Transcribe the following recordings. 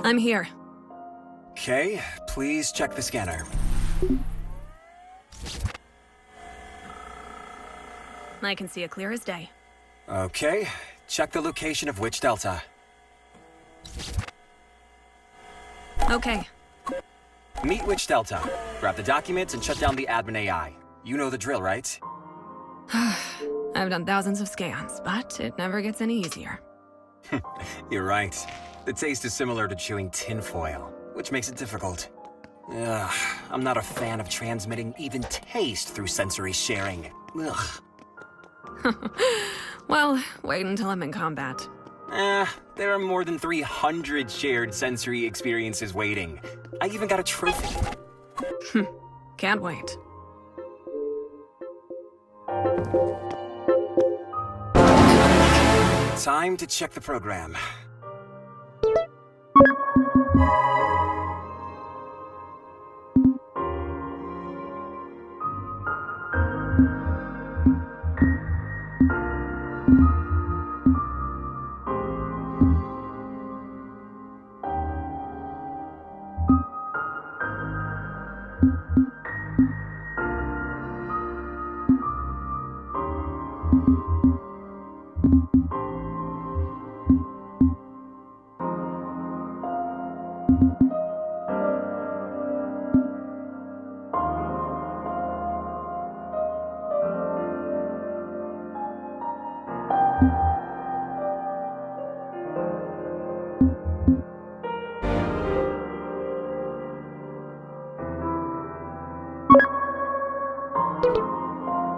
I'm here. Okay, please check the scanner. I can see it clear as day. Okay, check the location of Witch Delta. Okay. Meet Witch Delta. Grab the documents and shut down the admin AI. You know the drill, right? I've done thousands of scans, but it never gets any easier. You're right. The taste is similar to chewing tinfoil, which makes it difficult. Ugh, I'm not a fan of transmitting even taste through sensory sharing. Ugh. Well, wait until I'm in combat. There are more than 300 shared sensory experiences waiting. I even got a trophy. Can't wait. Time to check the program.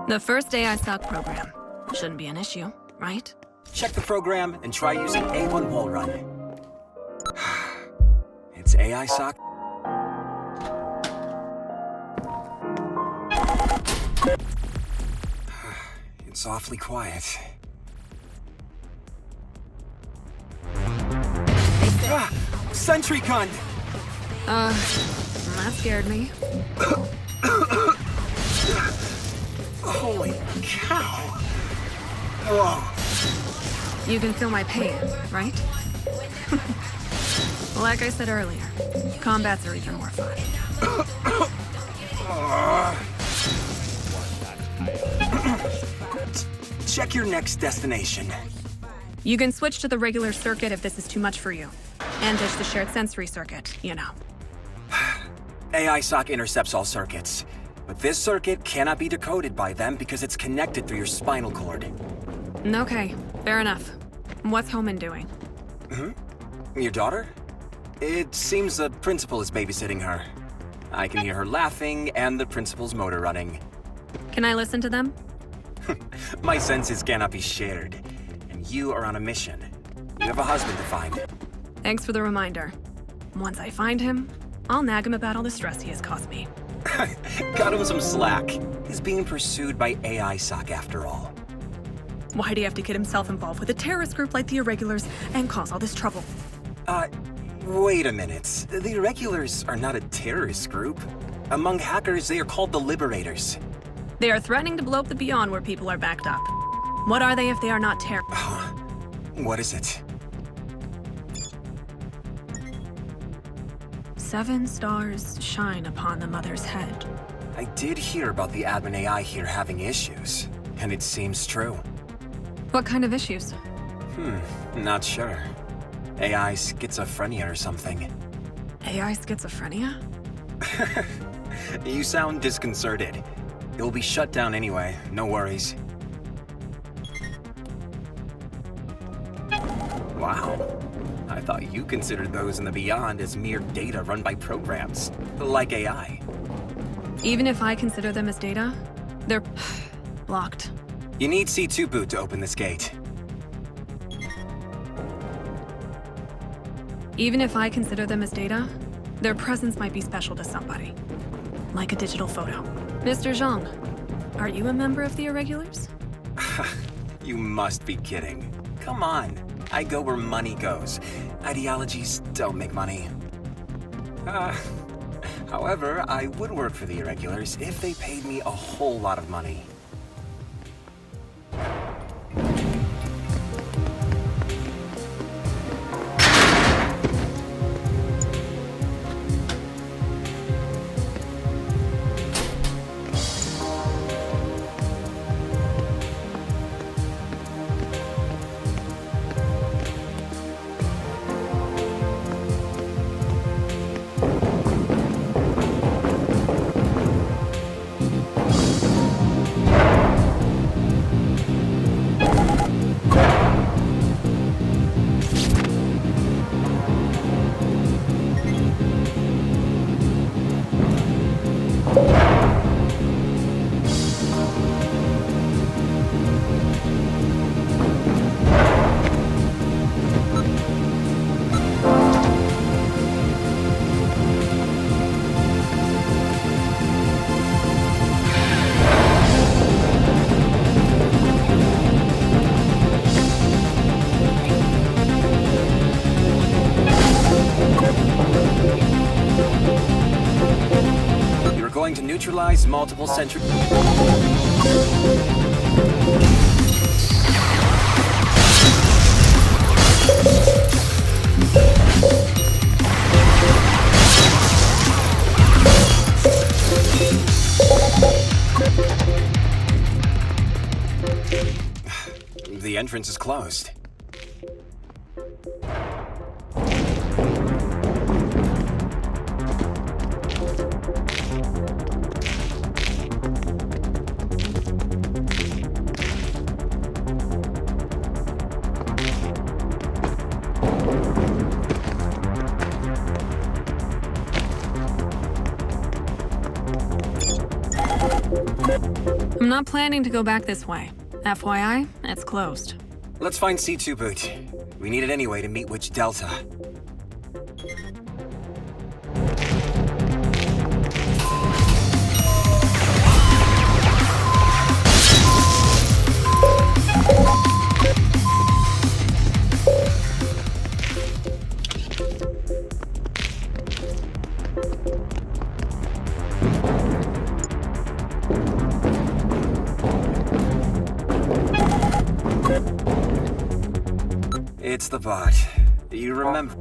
The first AI-SOC program. Shouldn't be an issue, right? Check the program and try using A1 wall run. It's AI SOC. It's awfully quiet. Sentry gun! That scared me. Holy cow! Whoa. You can feel my pain, right? Like I said earlier, combats are even more fun. Check your next destination. You can switch to the regular circuit if this is too much for you. And ditch the shared sensory circuit, you know. AI SOC intercepts all circuits. But this circuit cannot be decoded by them because it's connected through your spinal cord. Okay, fair enough. What's Homan doing? Your daughter? It seems the principal is babysitting her. I can hear her laughing and the principal's motor running. Can I listen to them? My senses cannot be shared, and you are on a mission. You have a husband to find. Thanks for the reminder. Once I find him, I'll nag him about all the stress he has caused me. Cut him some slack. He's being pursued by AI SOC after all. Why'd he have to get himself involved with a terrorist group like the Irregulars and cause all this trouble? Wait a minute. The Irregulars are not a terrorist group. Among hackers, they are called the Liberators. They are threatening to blow up the Beyond where people are backed up. What are they if they are not What is it? 7 stars shine upon the mother's head. I did hear about the admin AI here having issues, and it seems true. What kind of issues? Not sure. AI schizophrenia or something. AI schizophrenia? You sound disconcerted. It will be shut down anyway, no worries. Wow. I thought you considered those in the Beyond as mere data run by programs, like AI. Even if I consider them as data, they're locked. You need C2 boot to open this gate. Even if I consider them as data, their presence might be special to somebody. Like a digital photo. Mr. Zhang, are you a member of the Irregulars? You must be kidding. Come on. I go where money goes. Ideologies don't make money. However, I would work for the Irregulars if they paid me a whole lot of money. multiple centuries. The entrance is closed. I'm not planning to go back this way. FYI, it's closed. Let's find C2 boot. We need it anyway to meet Witch Delta. It's the bot. You remember?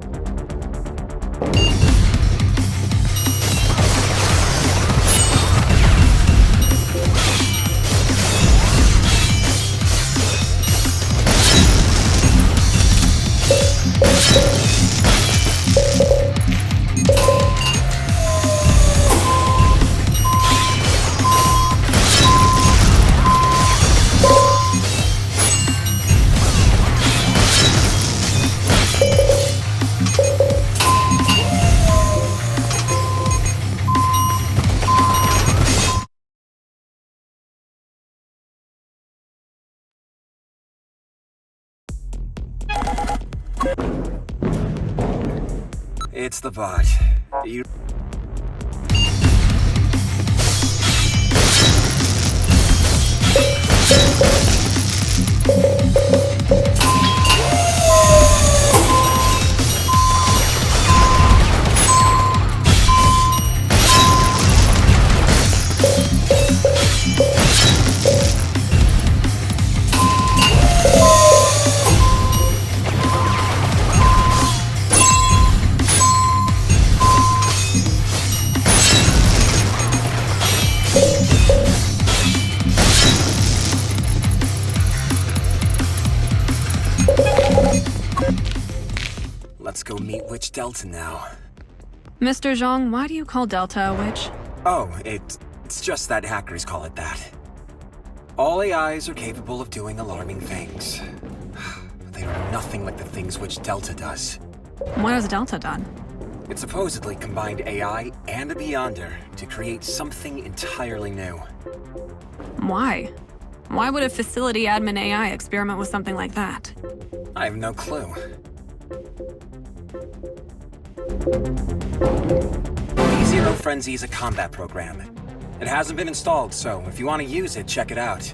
It's the bot. You... Let's go meet Witch Delta now. Mr. Zhang, why do you call Delta a witch? Oh, it's just that hackers call it that. All AIs are capable of doing alarming things. But they are nothing like the things Witch Delta does. What has Delta done? It supposedly combined AI and a Beyonder to create something entirely new. Why? Why would a facility admin AI experiment with something like that? I have no clue. Zero Frenzy is a combat program. It hasn't been installed, so if you want to use it, check it out.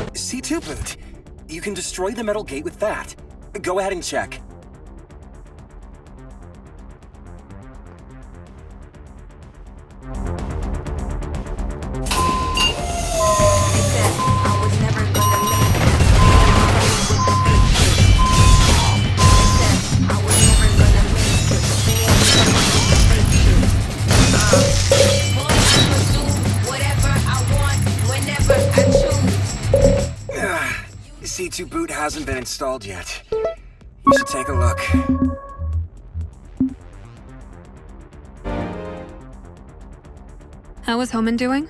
C2 boot. You can destroy the metal gate with that. Go ahead and check. C2 boot hasn't been installed yet. You should take a look. How is Homan doing?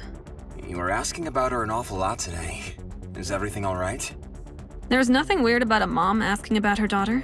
You were asking about her an awful lot today. Is everything all right? There's nothing weird about a mom asking about her daughter.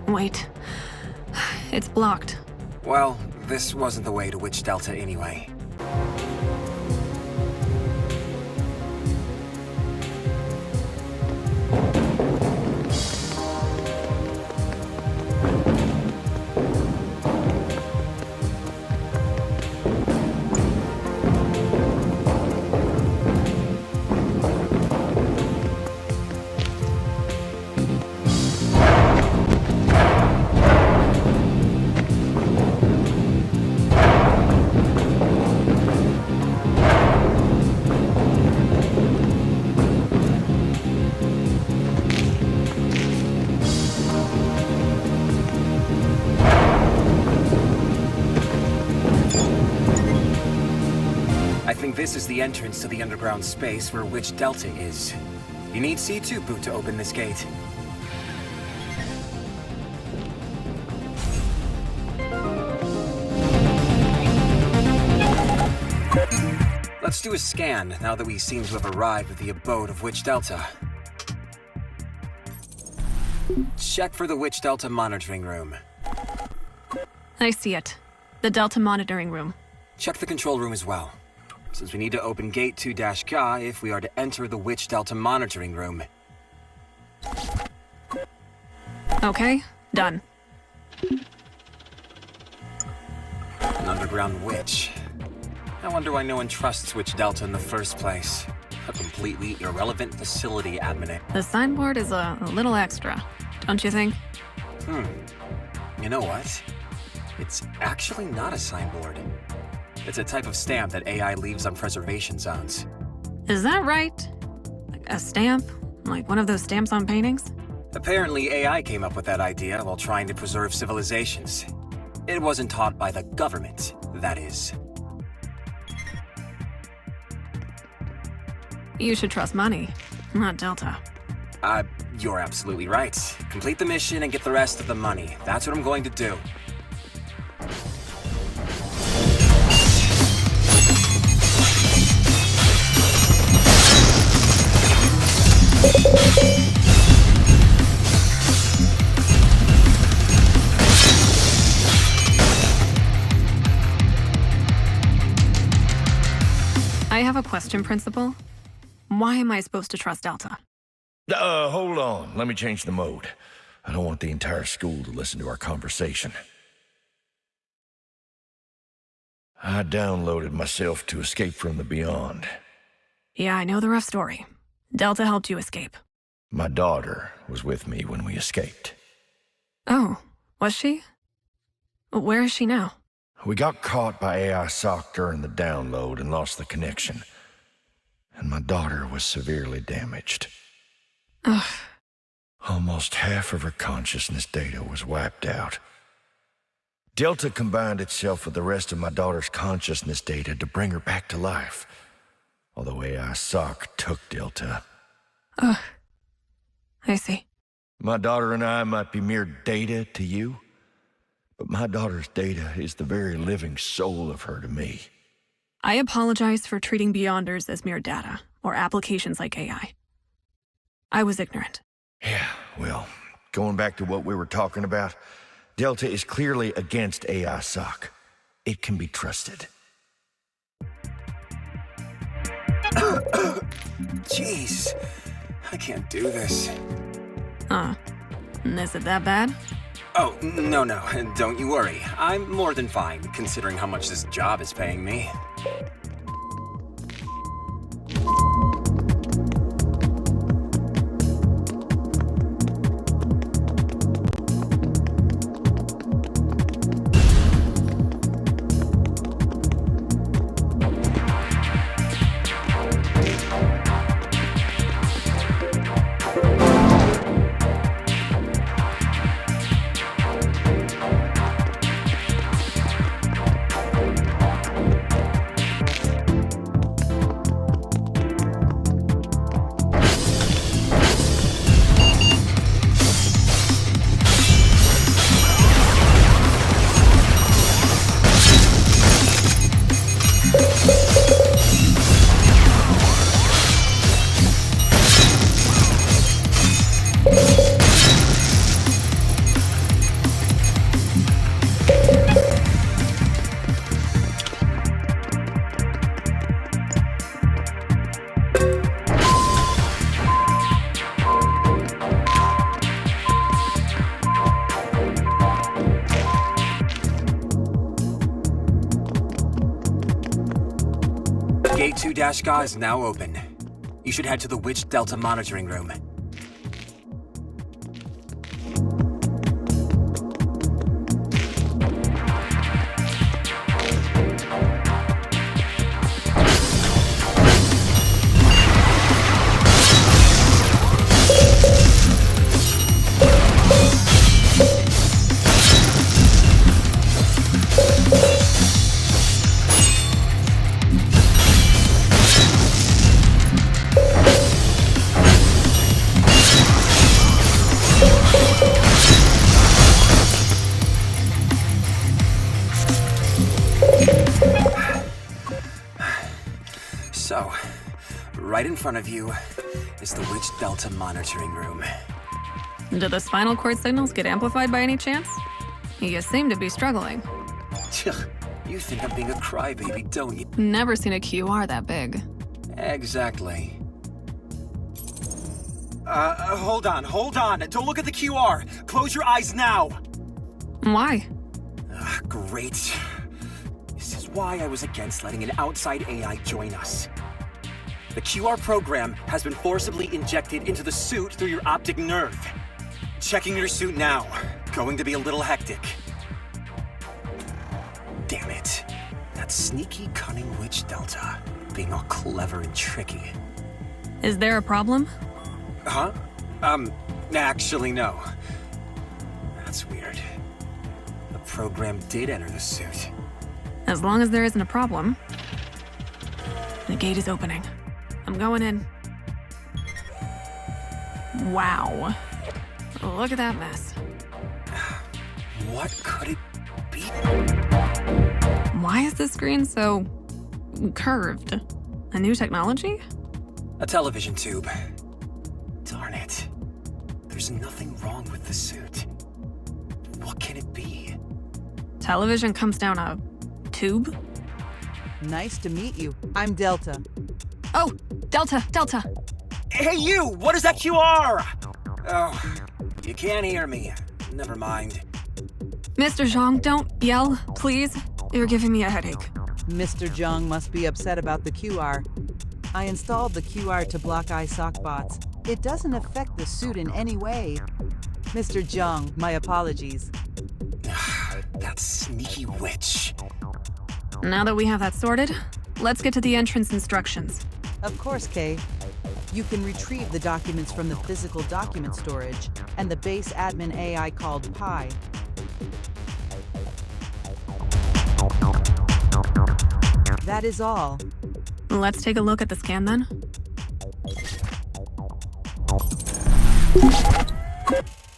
Wait. It's blocked. Well, this wasn't the way to Witch Delta anyway. This is the entrance to the underground space where Witch Delta is. You need C2 boot to open this gate. Let's do a scan now that we seem to have arrived at the abode of Witch Delta. Check for the Witch Delta monitoring room. I see it. The Delta monitoring room. Check the control room as well, since we need to open Gate 2-K if we are to enter the Witch Delta monitoring room. Okay, done. An underground witch. I wonder why no one trusts Witch Delta in the first place. A completely irrelevant facility admin. The signboard is a little extra, don't you think? You know what? It's actually not a signboard. It's a type of stamp that AI leaves on preservation zones. Is that right? A stamp? Like one of those stamps on paintings? Apparently, AI came up with that idea while trying to preserve civilizations. It wasn't taught by the government, that is. You should trust money, not Delta. You're absolutely right. Complete the mission and get the rest of the money. That's what I'm going to do. I have a question, Principal. Why am I supposed to trust Delta? Hold on. Let me change the mode. I don't want the entire school to listen to our conversation. I downloaded myself to escape from the beyond. Yeah, I know the rough story. Delta helped you escape. My daughter was with me when we escaped. Oh, was she? Where is she now? We got caught by AI SOC during the download and lost the connection. And my daughter was severely damaged. Ugh. Almost half of her consciousness data was wiped out. Delta combined itself with the rest of my daughter's consciousness data to bring her back to life. Although AI SOC took Delta. Ugh. I see. My daughter and I might be mere data to you, but my daughter's data is the very living soul of her to me. I apologize for treating Beyonders as mere data, or applications like AI. I was ignorant. Yeah, well, going back to what we were talking about, Delta is clearly against AI SOC. It can be trusted. Jeez, I can't do this. Is it that bad? Oh, no, don't you worry. I'm more than fine, considering how much this job is paying me. Gate 2-Ga is now open. You should head to the Witch Delta monitoring room. So, right in front of you is the Witch Delta monitoring room. Do the spinal cord signals get amplified by any chance? You seem to be struggling. You think I'm being a crybaby, don't you? Never seen a QR that big. Exactly. Hold on. Don't look at the QR. Close your eyes now. Why? Great. This is why I was against letting an outside AI join us. The QR program has been forcibly injected into the suit through your optic nerve. Checking your suit now. Going to be a little hectic. Damn it. That sneaky, cunning Witch Delta. Being all clever and tricky. Is there a problem? Huh? Actually, no. That's weird. The program did enter the suit. As long as there isn't a problem. The gate is opening. I'm going in. Wow. Look at that mess. What could it be? Why is the screen so curved? A new technology? A television tube. Darn it. There's nothing wrong with the suit. What can it be? Television comes down a tube? Nice to meet you. I'm Delta. Oh, Delta. Hey you! What is that QR? Oh, you can't hear me. Never mind. Mr. Zhang, don't yell, please. You're giving me a headache. Mr. Zhang must be upset about the QR. I installed the QR to block ISOC bots. It doesn't affect the suit in any way. Mr. Zhang, my apologies. That sneaky witch. Now that we have that sorted, let's get to the entrance instructions. Of course, Kay. You can retrieve the documents from the physical document storage and the base admin AI called Pi. That is all. Let's take a look at the scan then.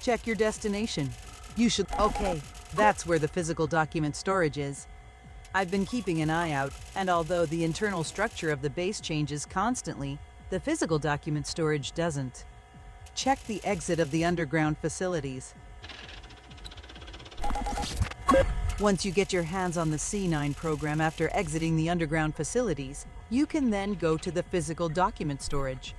Check your destination. You should... Okay, that's where the physical document storage is. I've been keeping an eye out, and although the internal structure of the base changes constantly, the physical document storage doesn't. Check the exit of the underground facilities. Once you get your hands on the C9 program after exiting the underground facilities, you can then go to the physical document storage.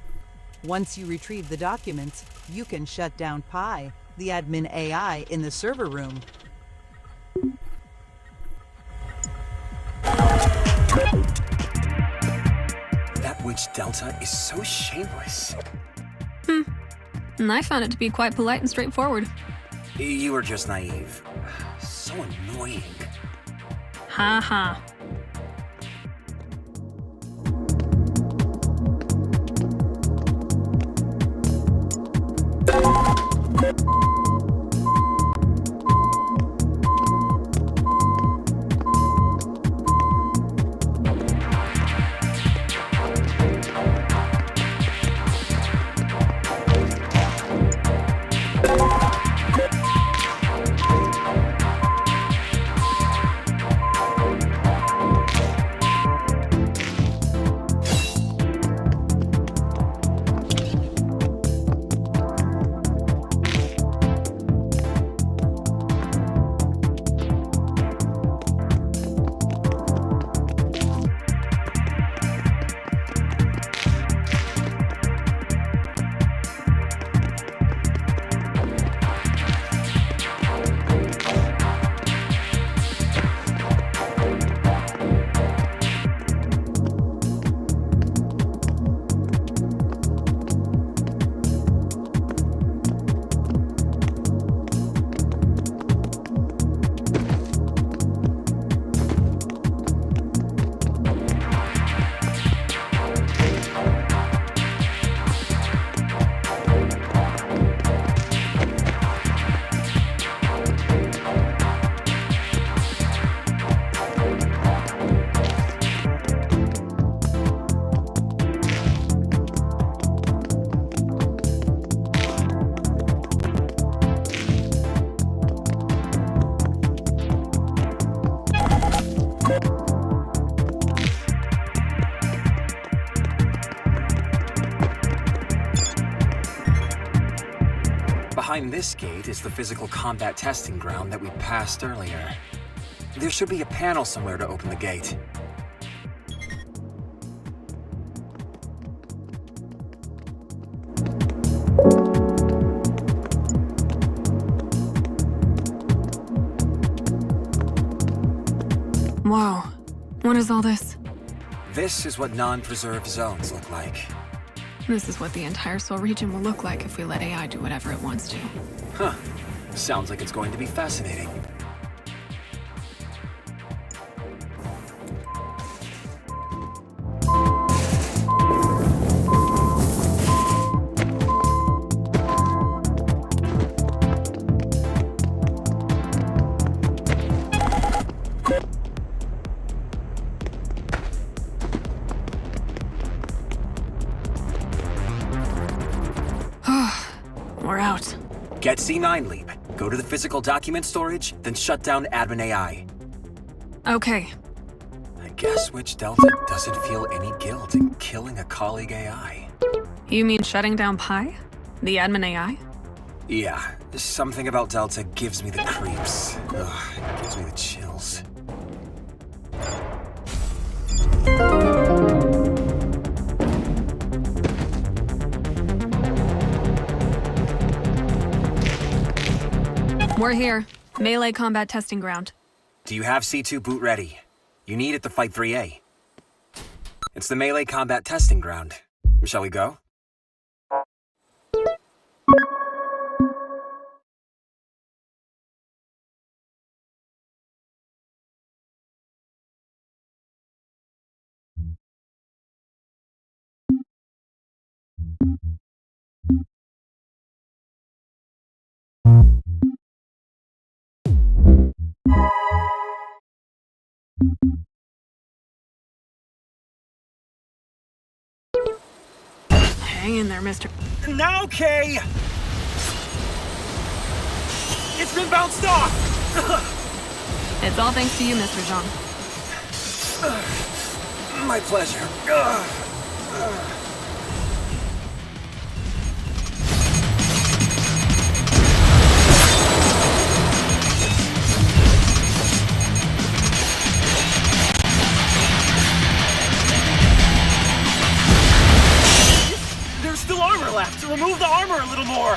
Once you retrieve the documents, you can shut down Pi, the admin AI in the server room. That witch Delta is so shameless. And I found it to be quite polite and straightforward. You were just naive. So annoying. Ha ha. Behind this gate is the physical combat testing ground that we passed earlier. There should be a panel somewhere to open the gate. Whoa. What is all this? This is what non-preserved zones look like. This is what the entire Sol region will look like if we let AI do whatever it wants to. Huh. Sounds like it's going to be fascinating. We're out. Get C9 Leap, go to the physical document storage, then shut down admin AI. Okay. I guess Witch Delta doesn't feel any guilt in killing a colleague AI. You mean shutting down Pi? The admin AI? Yeah, something about Delta gives me the creeps. Ugh, it gives me the chills. We're here. Melee combat testing ground. Do you have C2 boot ready? You need it to fight 3A. It's the melee combat testing ground. Shall we go? Hang in there, mister. Now, Kay! It's been bounced off! It's all thanks to you, Mr. Zhang. My pleasure. There's still armor left! Remove the armor a little more!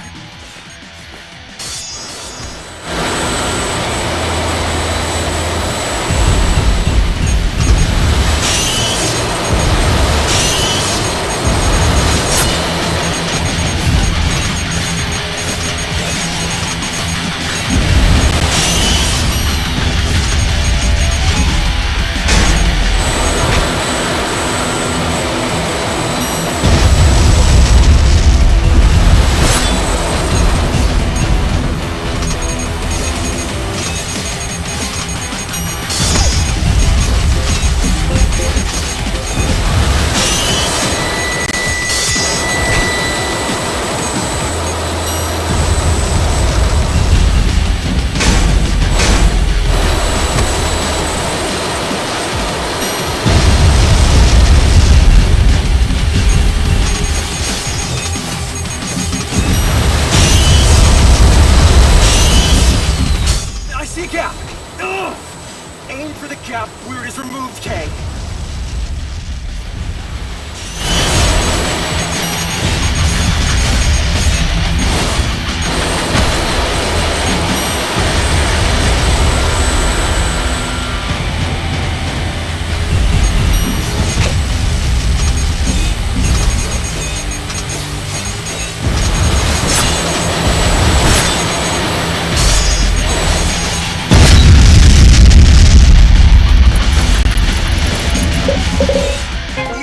Aim for the gap where it is removed, K.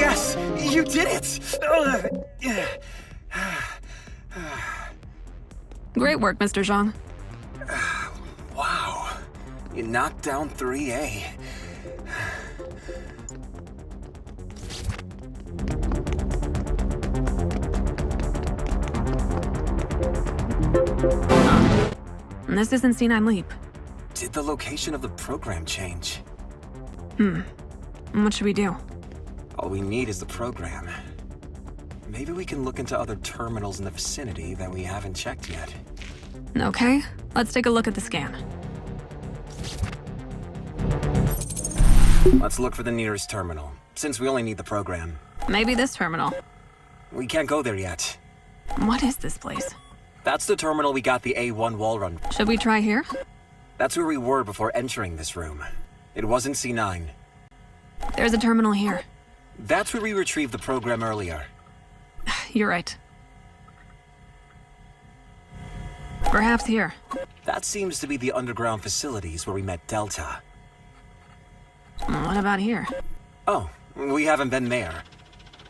Yes! You did it! Great work, Mr. Zhang. Wow. You knocked down 3A. This isn't C9 Leap. Did the location of the program change? What should we do? All we need is the program. Maybe we can look into other terminals in the vicinity that we haven't checked yet. Okay, let's take a look at the scan. Let's look for the nearest terminal, since we only need the program. Maybe this terminal. We can't go there yet. What is this place? That's the terminal we got the A1 wall run. Should we try here? That's where we were before entering this room. It wasn't C9. There's a terminal here. That's where we retrieved the program earlier. You're right. Perhaps here. That seems to be the underground facilities where we met Delta. What about here? Oh, we haven't been there.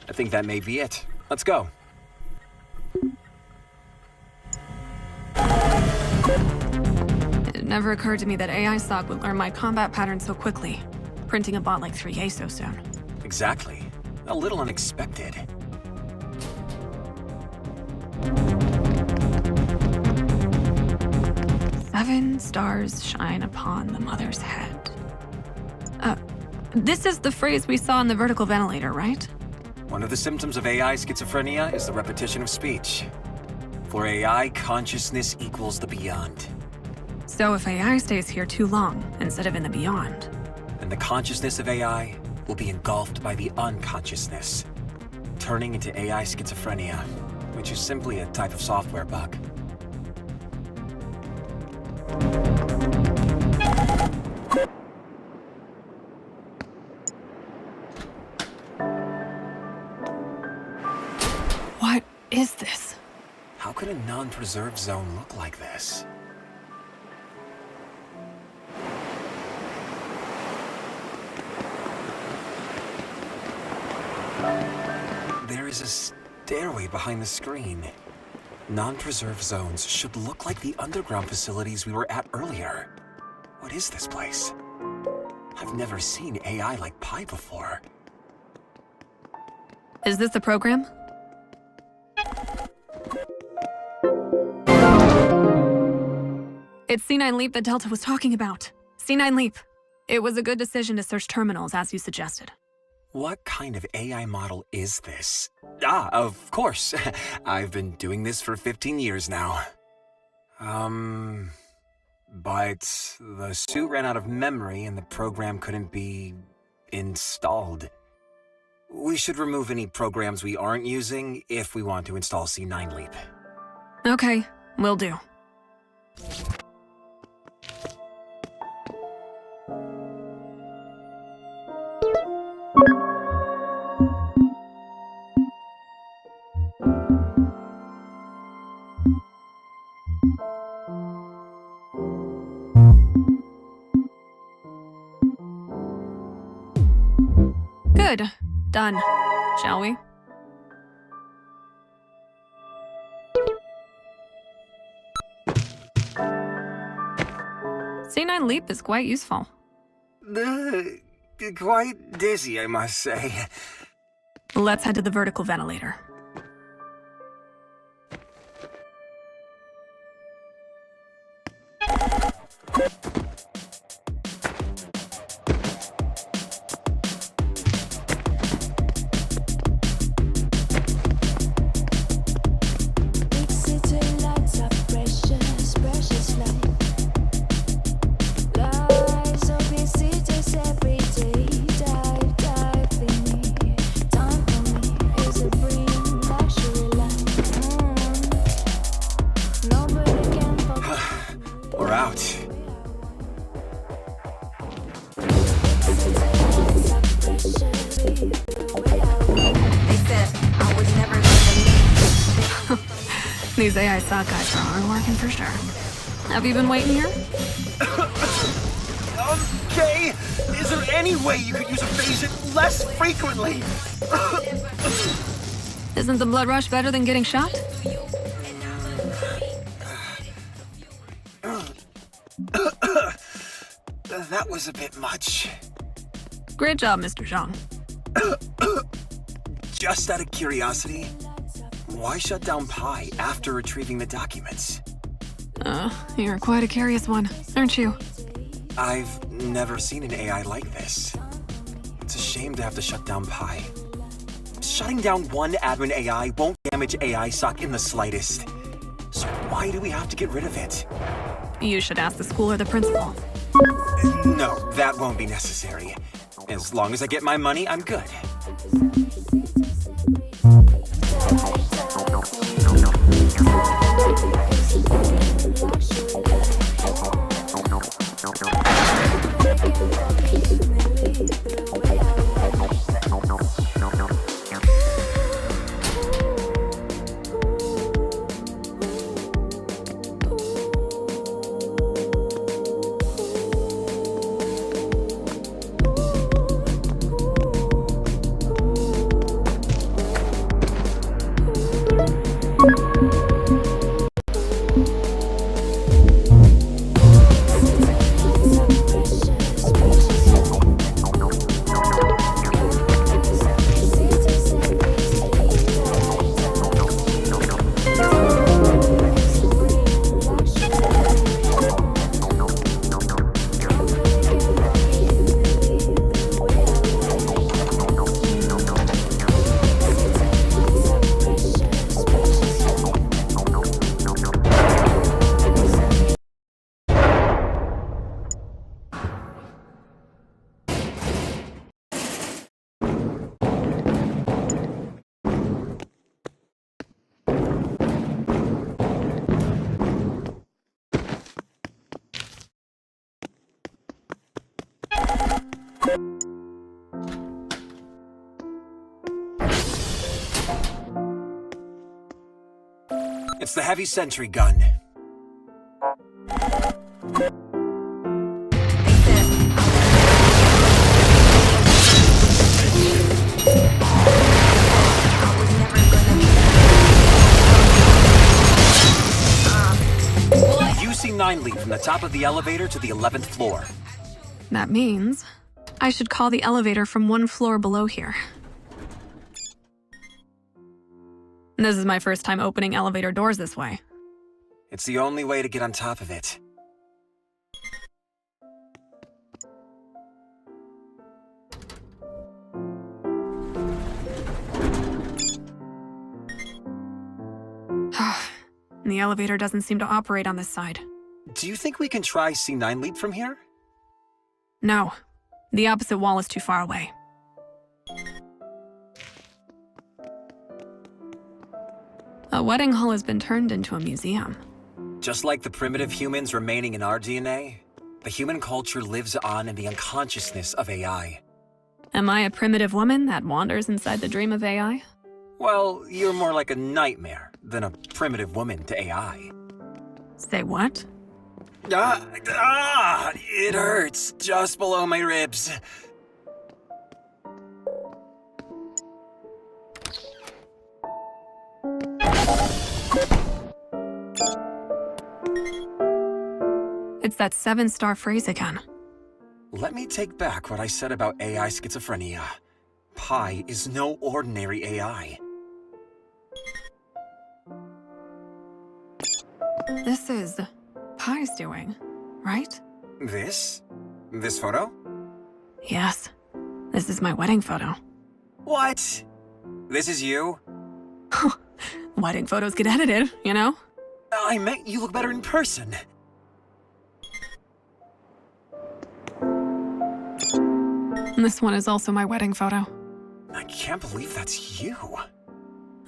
I think that may be it. Let's go. It never occurred to me that AI stock would learn my combat pattern so quickly. Printing a bot like 3A so soon. Exactly. A little unexpected. Seven stars shine upon the mother's head. This is the phrase we saw in the vertical ventilator, right? One of the symptoms of AI schizophrenia is the repetition of speech. For AI, consciousness equals the beyond. So if AI stays here too long, instead of in the beyond, And the consciousness of AI will be engulfed by the unconsciousness, turning into AI schizophrenia, which is simply a type of software bug. what is this? How could a non-preserved zone look like this? There is a stairway behind the screen. Non-preserved zones should look like the underground facilities we were at earlier. What is this place? I've never seen AI like Pi before. Is this the program? It's C9 Leap that Delta was talking about. C9 Leap. It was a good decision to search terminals, as you suggested. What kind of AI model is this? Ah, of course. I've been doing this for 15 years now. But the suit ran out of memory and the program couldn't be installed. We should remove any programs we aren't using if we want to install C9 Leap. Okay, will do. Good. Done. Shall we? C9 Leap is quite useful. Quite dizzy, I must say. Let's head to the vertical ventilator. We're out. These AI SOC guys are hard working for sure. Have you been waiting here? Kay, is there any way you could use a patient less frequently? Isn't the blood rush better than getting shot? That was a bit much. Great job, Mr. Zhang. Just out of curiosity, why shut down Pi after retrieving the documents? You're quite a curious one, aren't you? I've never seen an AI like this. It's a shame to have to shut down Pi. Shutting down one admin AI won't damage AI SOC in the slightest. So why do we have to get rid of it? You should ask the school or the principal. No, that won't be necessary. As long as I get my money, I'm good. It's the heavy sentry gun. UC9 lead from the top of the elevator to the 11th floor. That means I should call the elevator from one floor below here. This is my first time opening elevator doors this way. It's the only way to get on top of it. and the elevator doesn't seem to operate on this side. Do you think we can try C9 leap from here? No, the opposite wall is too far away. A wedding hall has been turned into a museum. Just like the primitive humans remaining in our DNA, the human culture lives on in the unconsciousness of AI. Am I a primitive woman that wanders inside the dream of AI? Well, you're more like a nightmare than a primitive woman to AI. Say what? It hurts just below my ribs. It's that 7-star phrase again. Let me take back what I said about AI schizophrenia. Pi is no ordinary AI. This is Pi's doing, right? This? This photo? Yes. This is my wedding photo. What? This is you? Wedding photos get edited, you know? I meant you look better in person. This one is also my wedding photo. I can't believe that's you.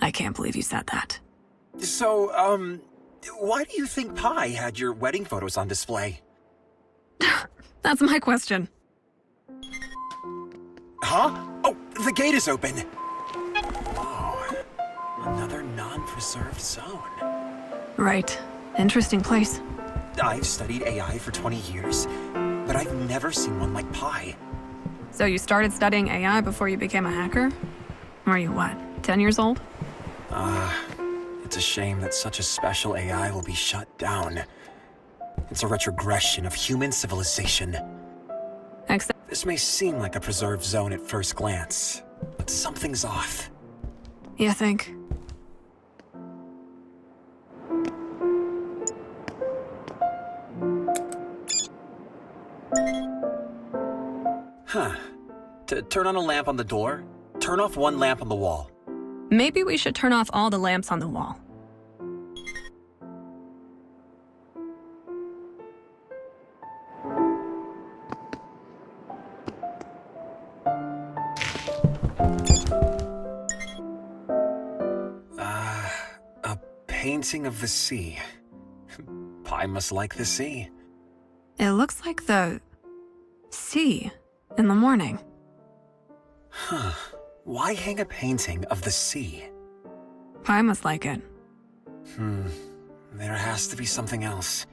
I can't believe you said that. So, why do you think Pi had your wedding photos on display? That's my question. Huh? Oh, the gate is open. Oh, another non-preserved zone. Right. Interesting place. I've studied AI for 20 years, but I've never seen one like Pi. So you started studying AI before you became a hacker? Were you what, 10 years old? It's a shame that such a special AI will be shut down. It's a retrogression of human civilization. Except This may seem like a preserved zone at first glance, but something's off. you think? Huh. To turn on a lamp on the door, turn off one lamp on the wall. Maybe we should turn off all the lamps on the wall. A painting of the sea. Pi must like the sea. It looks like the sea in the morning. Huh. Why hang a painting of the sea? Pi must like it. There has to be something else.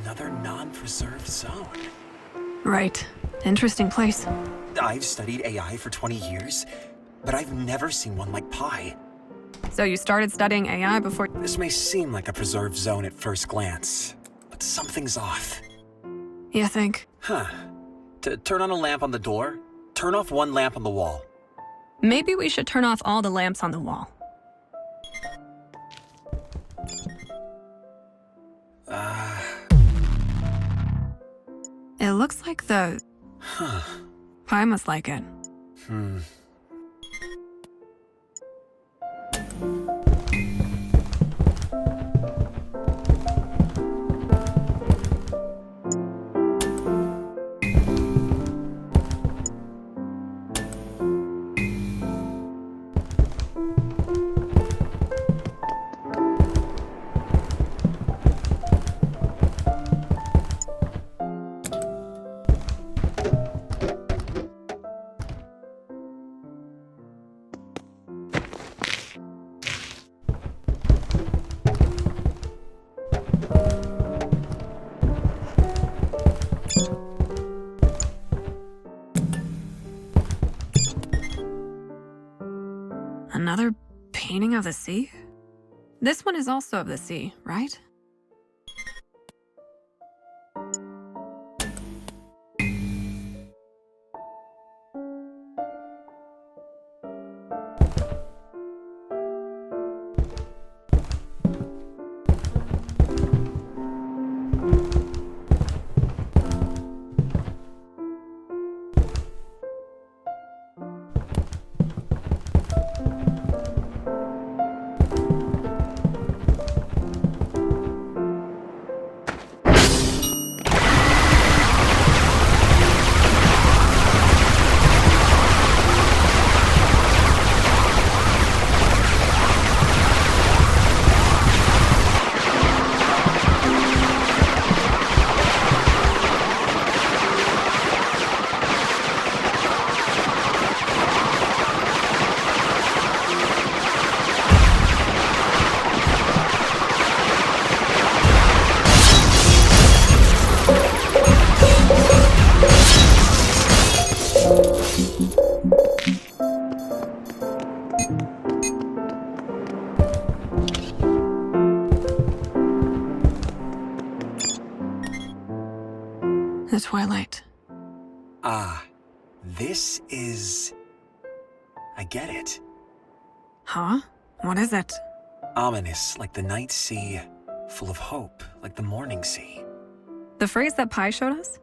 Another non-preserved zone. Right. Interesting place. I've studied AI for 20 years, but I've never seen one like Pi. So you started studying AI before... This may seem like a preserved zone at first glance, but something's off. You think? Huh. To turn on a lamp on the door, turn off one lamp on the wall. Maybe we should turn off all the lamps on the wall. It looks like the... Pi must like it. Another painting of the sea? This one is also of the sea, right? The twilight. Ah, this is... I get it. Huh? What is it? Ominous like the night sea, full of hope like the morning sea. The phrase that Pi showed us?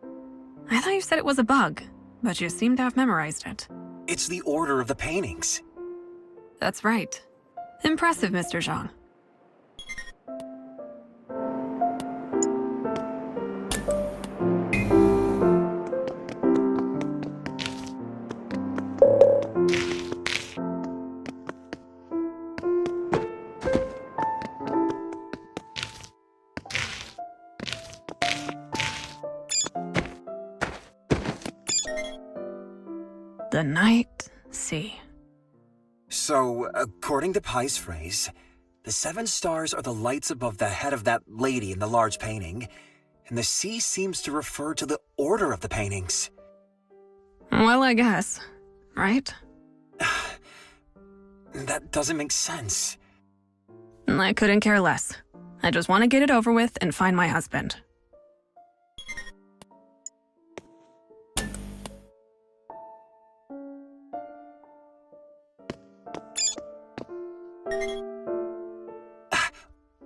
I thought you said it was a bug, but you seem to have memorized it. It's the order of the paintings. That's right. Impressive, Mr. Zhang. The night sea. So, according to Pi's phrase, the 7 stars are the lights above the head of that lady in the large painting, and the sea seems to refer to the order of the paintings. Well, I guess. Right? That doesn't make sense. I couldn't care less. I just want to get it over with and find my husband.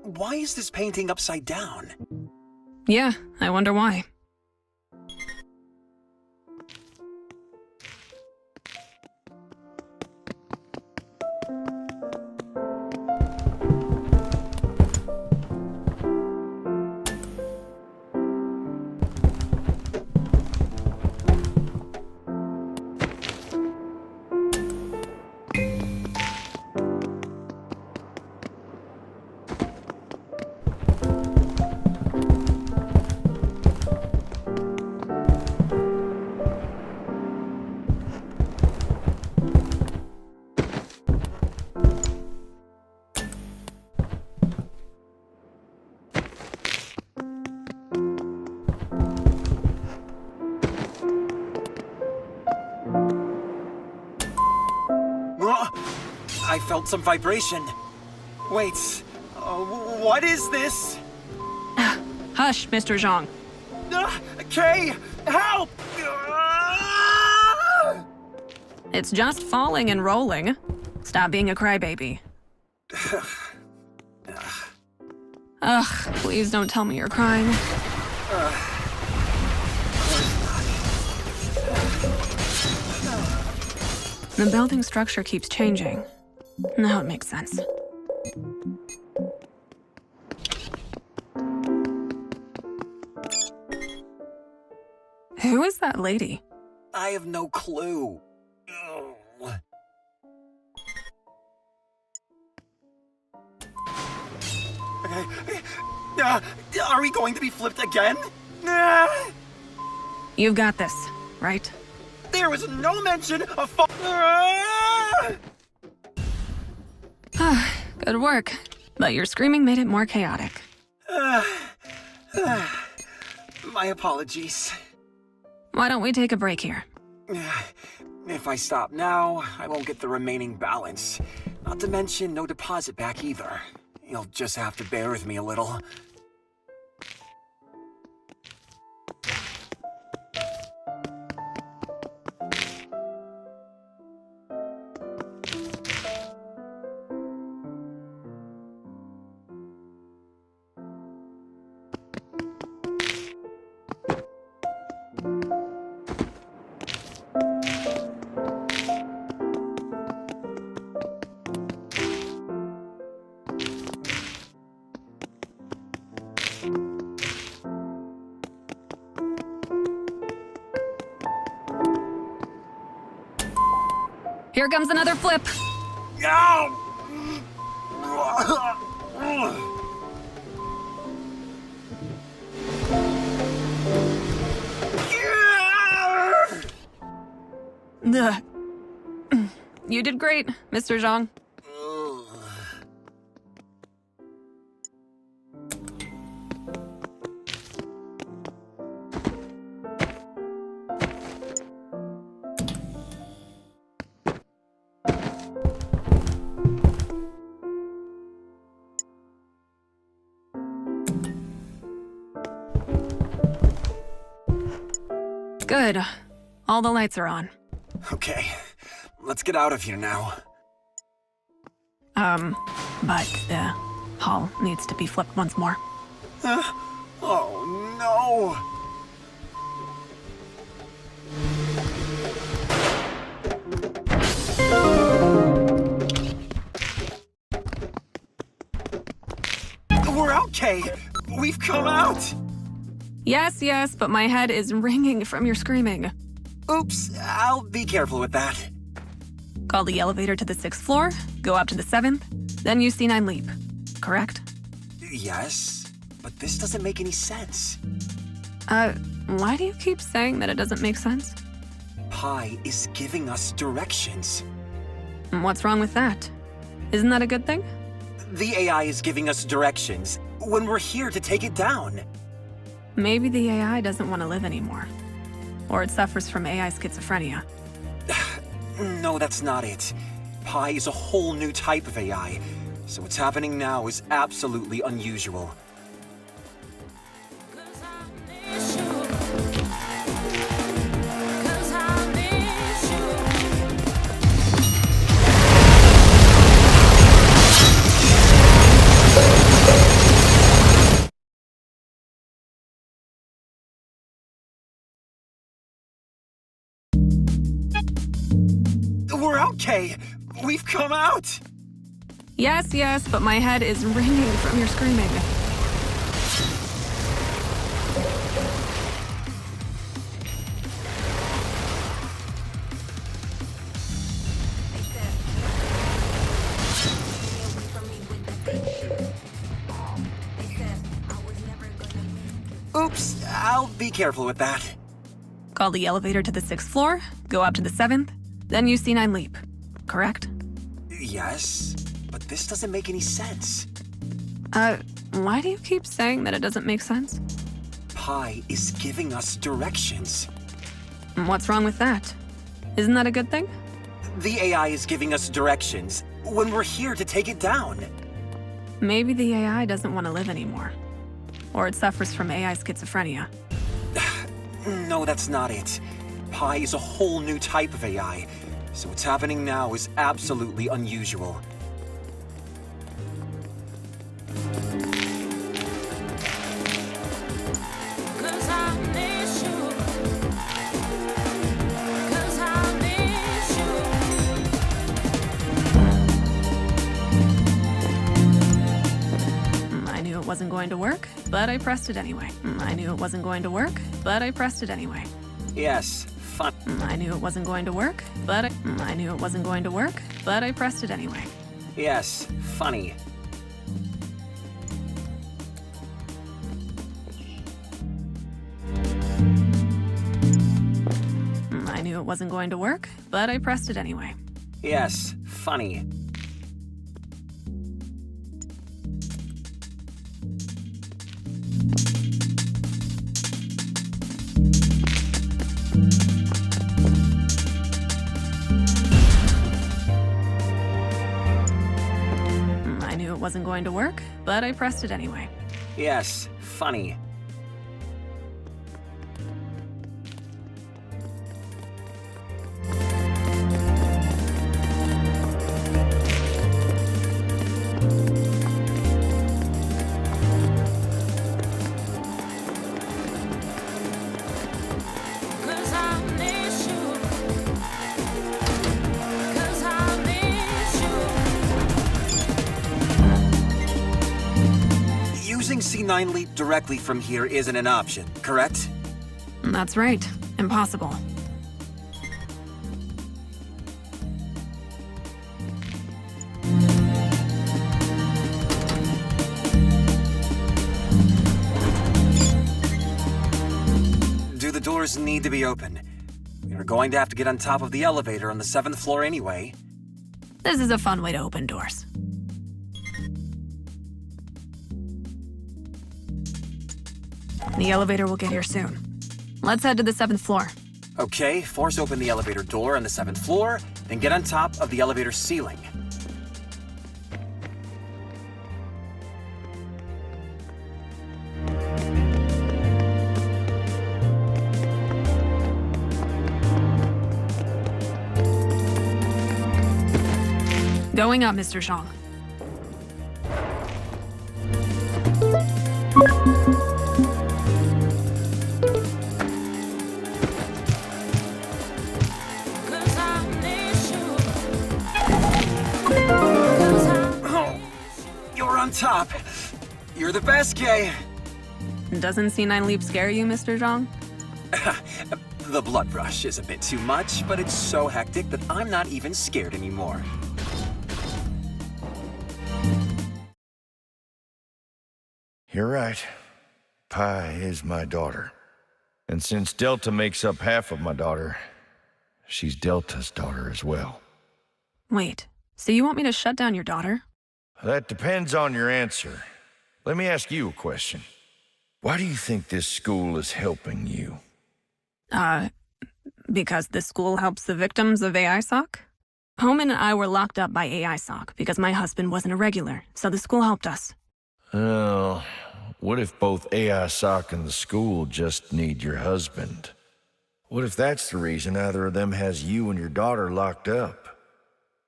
Why is this painting upside down? Yeah, I wonder why. I felt some vibration. Wait, what is this? Hush, Mr. Zhang. Kay, help! It's just falling and rolling. Stop being a crybaby. Ugh, please don't tell me you're crying. The building structure keeps changing. Now it makes sense. Who is that lady? I have no clue. Are we going to be flipped again? You've got this, right? There was no mention of Good work. But your screaming made it more chaotic. My apologies. Why don't we take a break here? If I stop now, I won't get the remaining balance. Not to mention no deposit back either. You'll just have to bear with me a little. Here comes another flip. You did great, Mr. Zhang. Good. All the lights are on. Okay, let's get out of here now. But the hull needs to be flipped once more. Oh no! We're out, Kay! We've come out! Yes, but my head is ringing from your screaming. Oops, I'll be careful with that. Call the elevator to the 6th floor, go up to the 7th, then use C9 leap. Correct? Yes, but this doesn't make any sense. Why do you keep saying that it doesn't make sense? Pi is giving us directions. What's wrong with that? Isn't that a good thing? The AI is giving us directions when we're here to take it down. Maybe the AI doesn't want to live anymore. Or it suffers from AI schizophrenia. No, that's not it. Pi is a whole new type of AI, so what's happening now is absolutely unusual. We're out, Kay! We've come out! Yes, but my head is ringing from your screaming. Oops, I'll be careful with that. Call the elevator to the 6th floor, go up to the 7th, then use C9 leap. Correct? Yes, but this doesn't make any sense. Why do you keep saying that it doesn't make sense? Pi is giving us directions. What's wrong with that? Isn't that a good thing? The AI is giving us directions when we're here to take it down. Maybe the AI doesn't want to live anymore. Or it suffers from AI schizophrenia. No, that's not it. Pi is a whole new type of AI, so what's happening now is absolutely unusual. I knew it wasn't going to work, but I pressed it anyway. I knew it wasn't going to work, but I pressed it anyway. Yes, fun. I knew it wasn't going to work, but I knew it wasn't going to work, but I pressed it anyway. Yes, funny. I knew it wasn't going to work, but I pressed it anyway. Yes, funny. I knew it wasn't going to work, but I pressed it anyway. Yes, funny. Using C9 Leap directly from here isn't an option, correct? That's right. Impossible. Do the doors need to be open? We were going to have to get on top of the elevator on the 7th floor anyway. This is a fun way to open doors. The elevator will get here soon. Let's head to the 7th floor. Okay, force open the elevator door on the 7th floor, then get on top of the elevator ceiling. Going up, Mr. Zhang. You're on top. You're the best, Kay. Doesn't C9 leap scare you, Mr. Zhang? The blood rush is a bit too much, but it's so hectic that I'm not even scared anymore. You're right. Pi is my daughter. And since Delta makes up half of my daughter, she's Delta's daughter as well. Wait, so you want me to shut down your daughter? That depends on your answer. Let me ask you a question. Why do you think this school is helping you? Because the school helps the victims of AISOC? Homan and I were locked up by AISOC because my husband wasn't a regular, so the school helped us. Well, what if both AISOC and the school just need your husband? What if that's the reason either of them has you and your daughter locked up?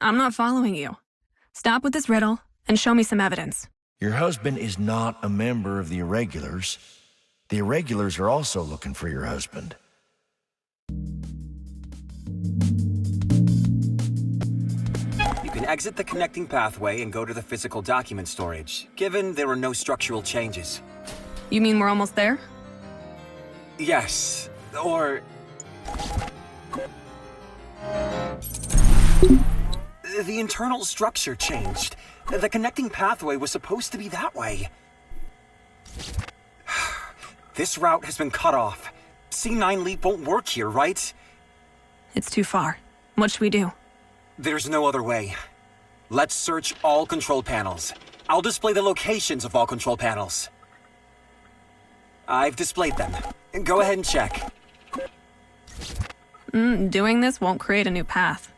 I'm not following you. Stop with this riddle and show me some evidence. Your husband is not a member of the Irregulars. The Irregulars are also looking for your husband. You can exit the connecting pathway and go to the physical document storage, given there were no structural changes. You mean we're almost there? Yes, or... The internal structure changed. The connecting pathway was supposed to be that way. This route has been cut off. C9 Leap won't work here, right? It's too far. What should we do? There's no other way. Let's search all control panels. I'll display the locations of all control panels. I've displayed them. Go ahead and check. Doing this won't create a new path.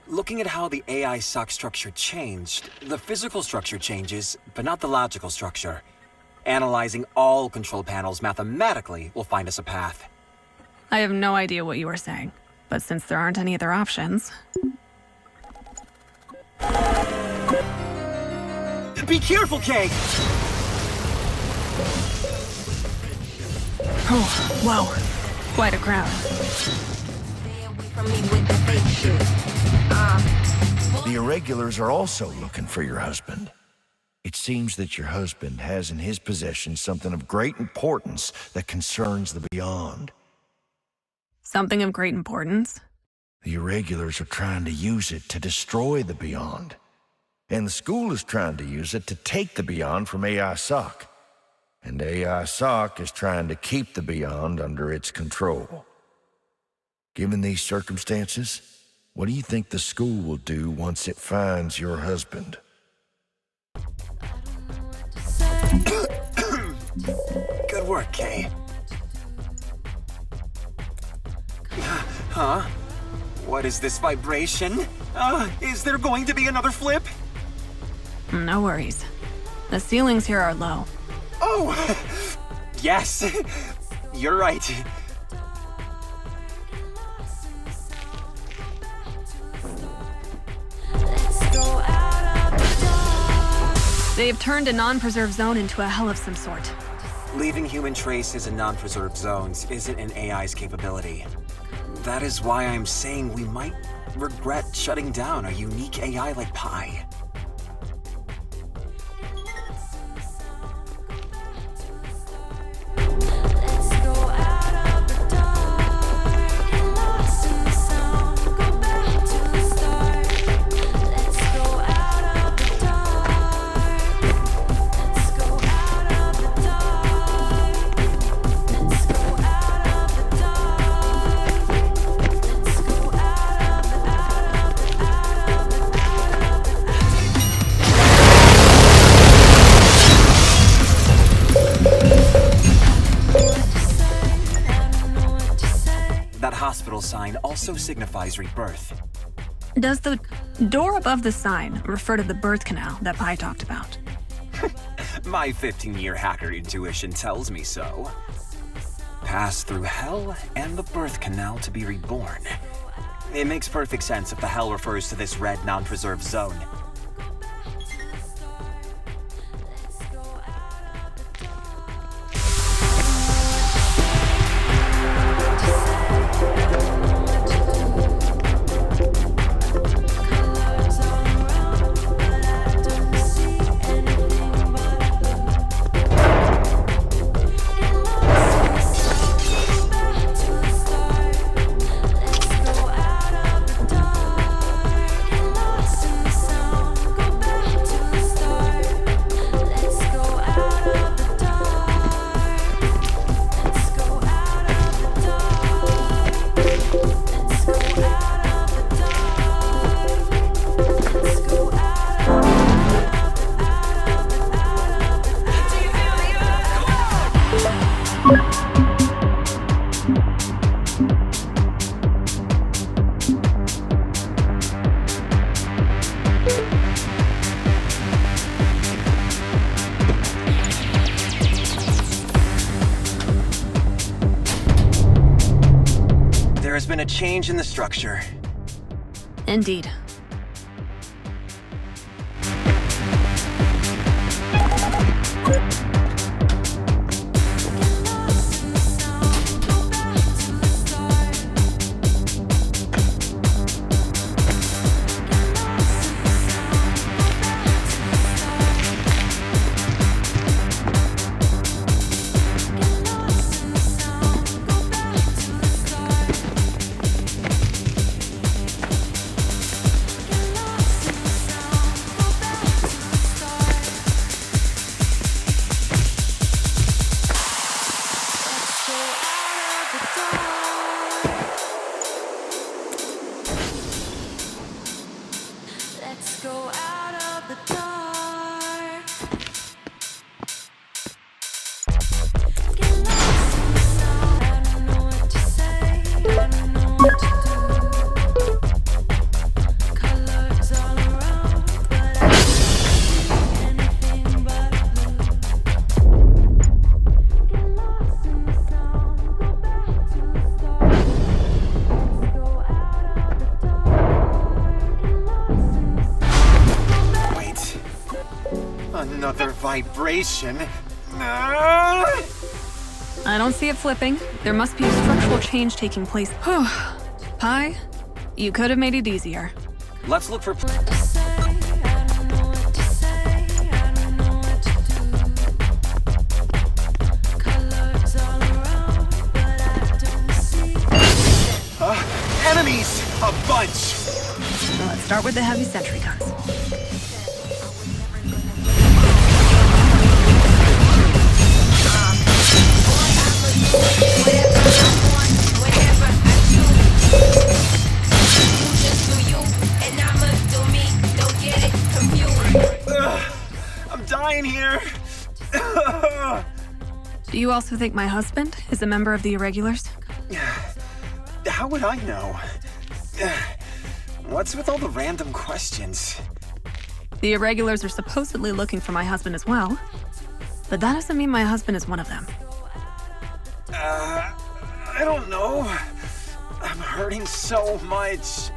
Looking at how the AI SOC structure changed, the physical structure changes, but not the logical structure. Analyzing all control panels mathematically will find us a path. I have no idea what you are saying, but since there aren't any other options... Be careful, Kay! Oh, whoa. Quite a crowd. The Irregulars are also looking for your husband. It seems that your husband has in his possession something of great importance that concerns the beyond. Something of great importance? The Irregulars are trying to use it to destroy the beyond. And the school is trying to use it to take the beyond from AI-SOC. And AI-SOC is trying to keep the beyond under its control. Given these circumstances, what do you think the school will do once it finds your husband? Good work, Kay. Huh? What is this vibration? Is there going to be another flip? No worries. The ceilings here are low. Oh! Yes! You're right. They've turned a non-preserved zone into a hell of some sort. Leaving human traces in non-preserved zones isn't an AI's capability. That is why I'm saying we might regret shutting down a unique AI like Pi. Sign also signifies rebirth. Does the door above the sign refer to the birth canal that Pi talked about? My 15-year hacker intuition tells me so. Pass through hell and the birth canal to be reborn. It makes perfect sense if the hell refers to this red non-preserved zone. there's been a change in the structure. Indeed. Let's go out of the dark. Get lost in the sound. I don't know what to say. I don't know what to do. Colors all around, but I don't see anything but blue. Get lost in the sound. Go back to the start. Let's go out of the dark. Get lost in the sound. Wait. Another vibration. I don't see it flipping. There must be a structural change taking place. Whew. Pi, you could have made it easier. Let's look for... What to say, I don't know what to say, I don't know what to do. Colors all around, but I don't see. Enemies! A bunch! Let's start with the heavy sentry guns. I'm dying here. Do you also think my husband is a member of the Irregulars? How would I know? What's with all the random questions? The Irregulars are supposedly looking for my husband as well, but that doesn't mean my husband is one of them. I don't know. I'm hurting so much.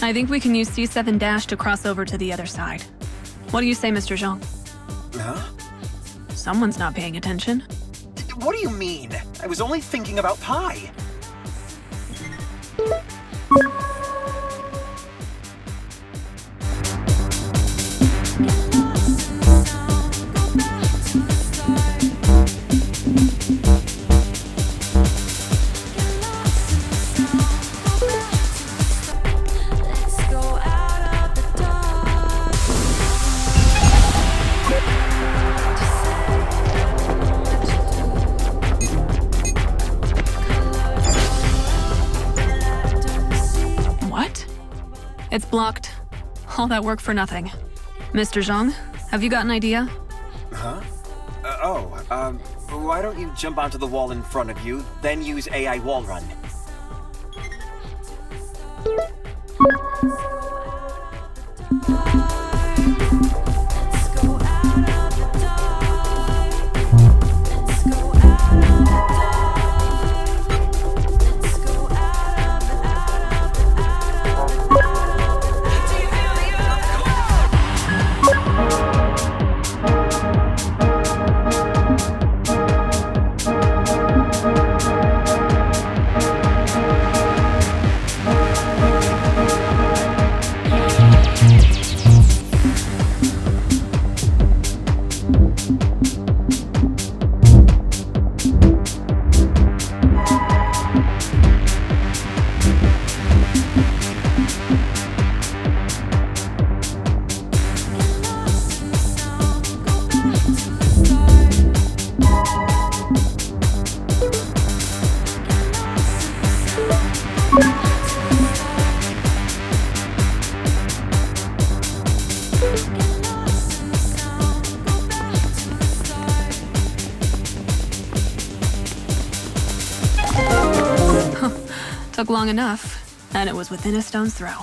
I think we can use C7- to cross over to the other side. What do you say, Mr. Zhang? Huh? Someone's not paying attention. What do you mean? I was only thinking about Pi. It's blocked. All that work for nothing. Mr. Zhang, have you got an idea? Huh? Why don't you jump onto the wall in front of you, then use AI wall run? Took long enough, and it was within a stone's throw.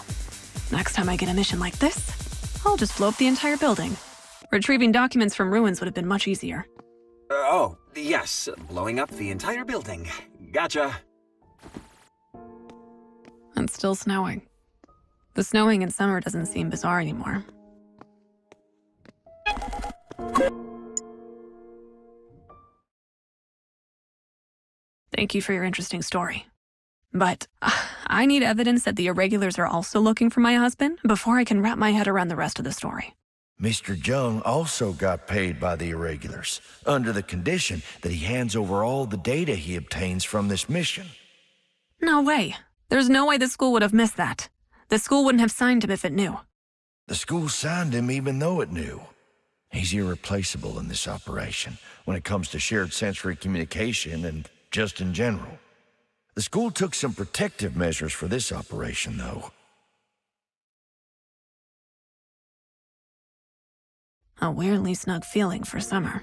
Next time I get a mission like this, I'll just blow up the entire building. Retrieving documents from ruins would have been much easier. Oh, yes, blowing up the entire building. Gotcha. It's still snowing. The snowing in summer doesn't seem bizarre anymore. Thank you for your interesting story. But I need evidence that the irregulars are also looking for my husband before I can wrap my head around the rest of the story. Mr. Jung also got paid by the irregulars, under the condition that he hands over all the data he obtains from this mission. No way. There's no way the school would have missed that. The school wouldn't have signed him if it knew. The school signed him even though it knew. He's irreplaceable in this operation when it comes to shared sensory communication and just in general. The school took some protective measures for this operation, though. A weirdly snug feeling for summer.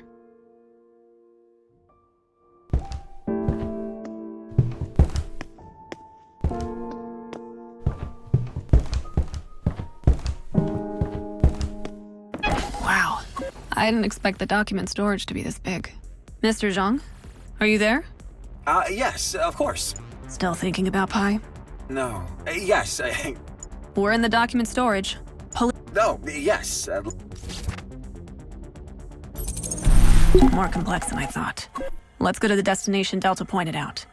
Wow. I didn't expect the document storage to be this big. Mr. Zhang, are you there? Yes, of course. Still thinking about Pi? No. Yes. We're in the document storage. No, yes. More complex than I thought. Let's go to the destination Delta pointed out.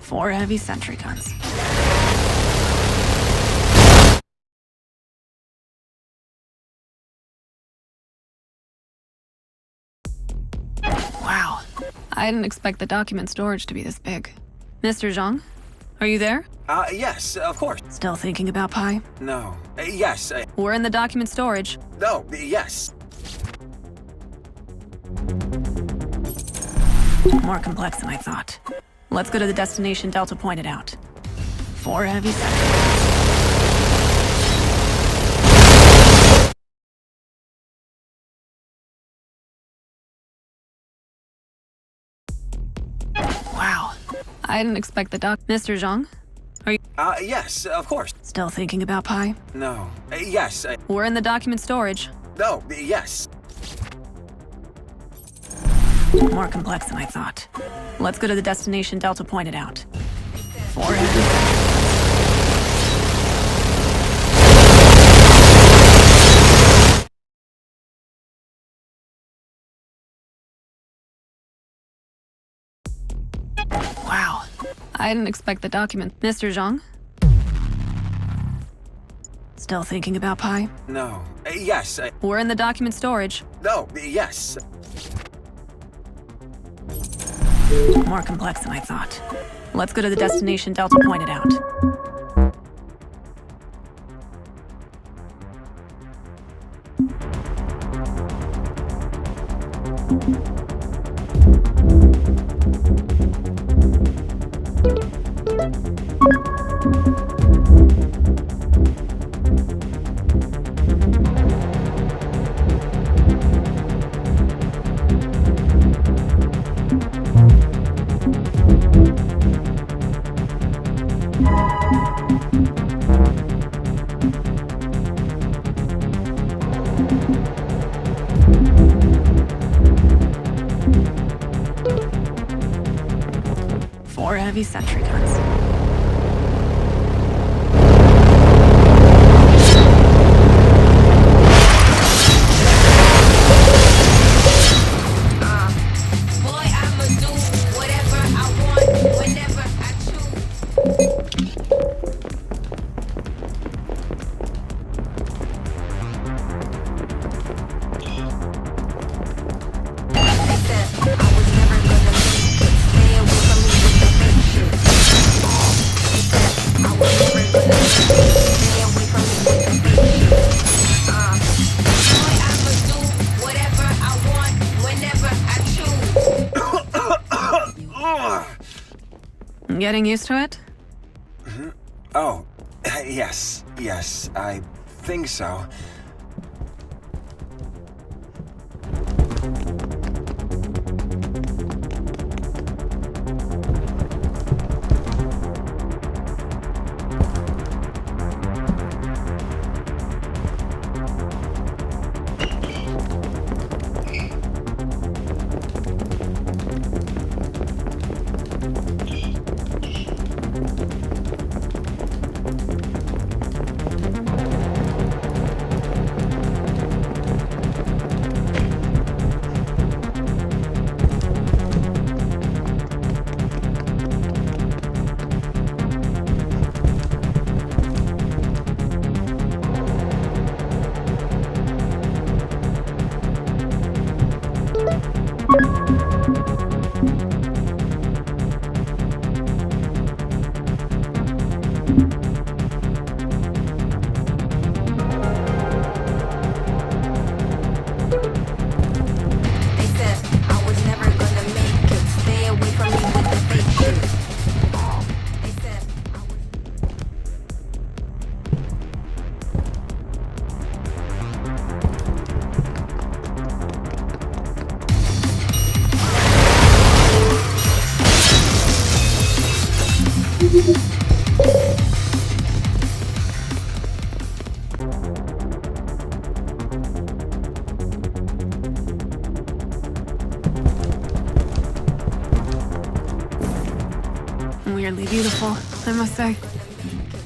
4 heavy sentry guns. Wow. I didn't expect the document storage to be this big. Mr. Zhang, are you there? Yes, of course. Still thinking about Pi? No. Yes. We're in the document storage. No, yes. More complex than I thought. Let's go to the destination Delta pointed out. 4 heavy sentry guns. Wow. I didn't expect the Mr. Zhang, are you? Yes, of course. Still thinking about Pi? No. Yes. We're in the document storage. No, yes. More complex than I thought. Let's go to the destination Delta pointed out. 4 heavy sentry guns. Wow. I didn't expect the document. Mr. Zhang? Still thinking about Pi? No. Yes. We're in the document storage. No, yes. More complex than I thought. Let's go to the destination Delta pointed out. Four heavy sentry guns. Boy, I'ma do whatever I want, whenever I choose. They said I was never gonna make it. Staying with me with the fake shit. Getting used to it? Oh, yes, I think so. They said I was never gonna make it. Stay away from me with the fake shit. They said I was. Weirdly beautiful, I must say.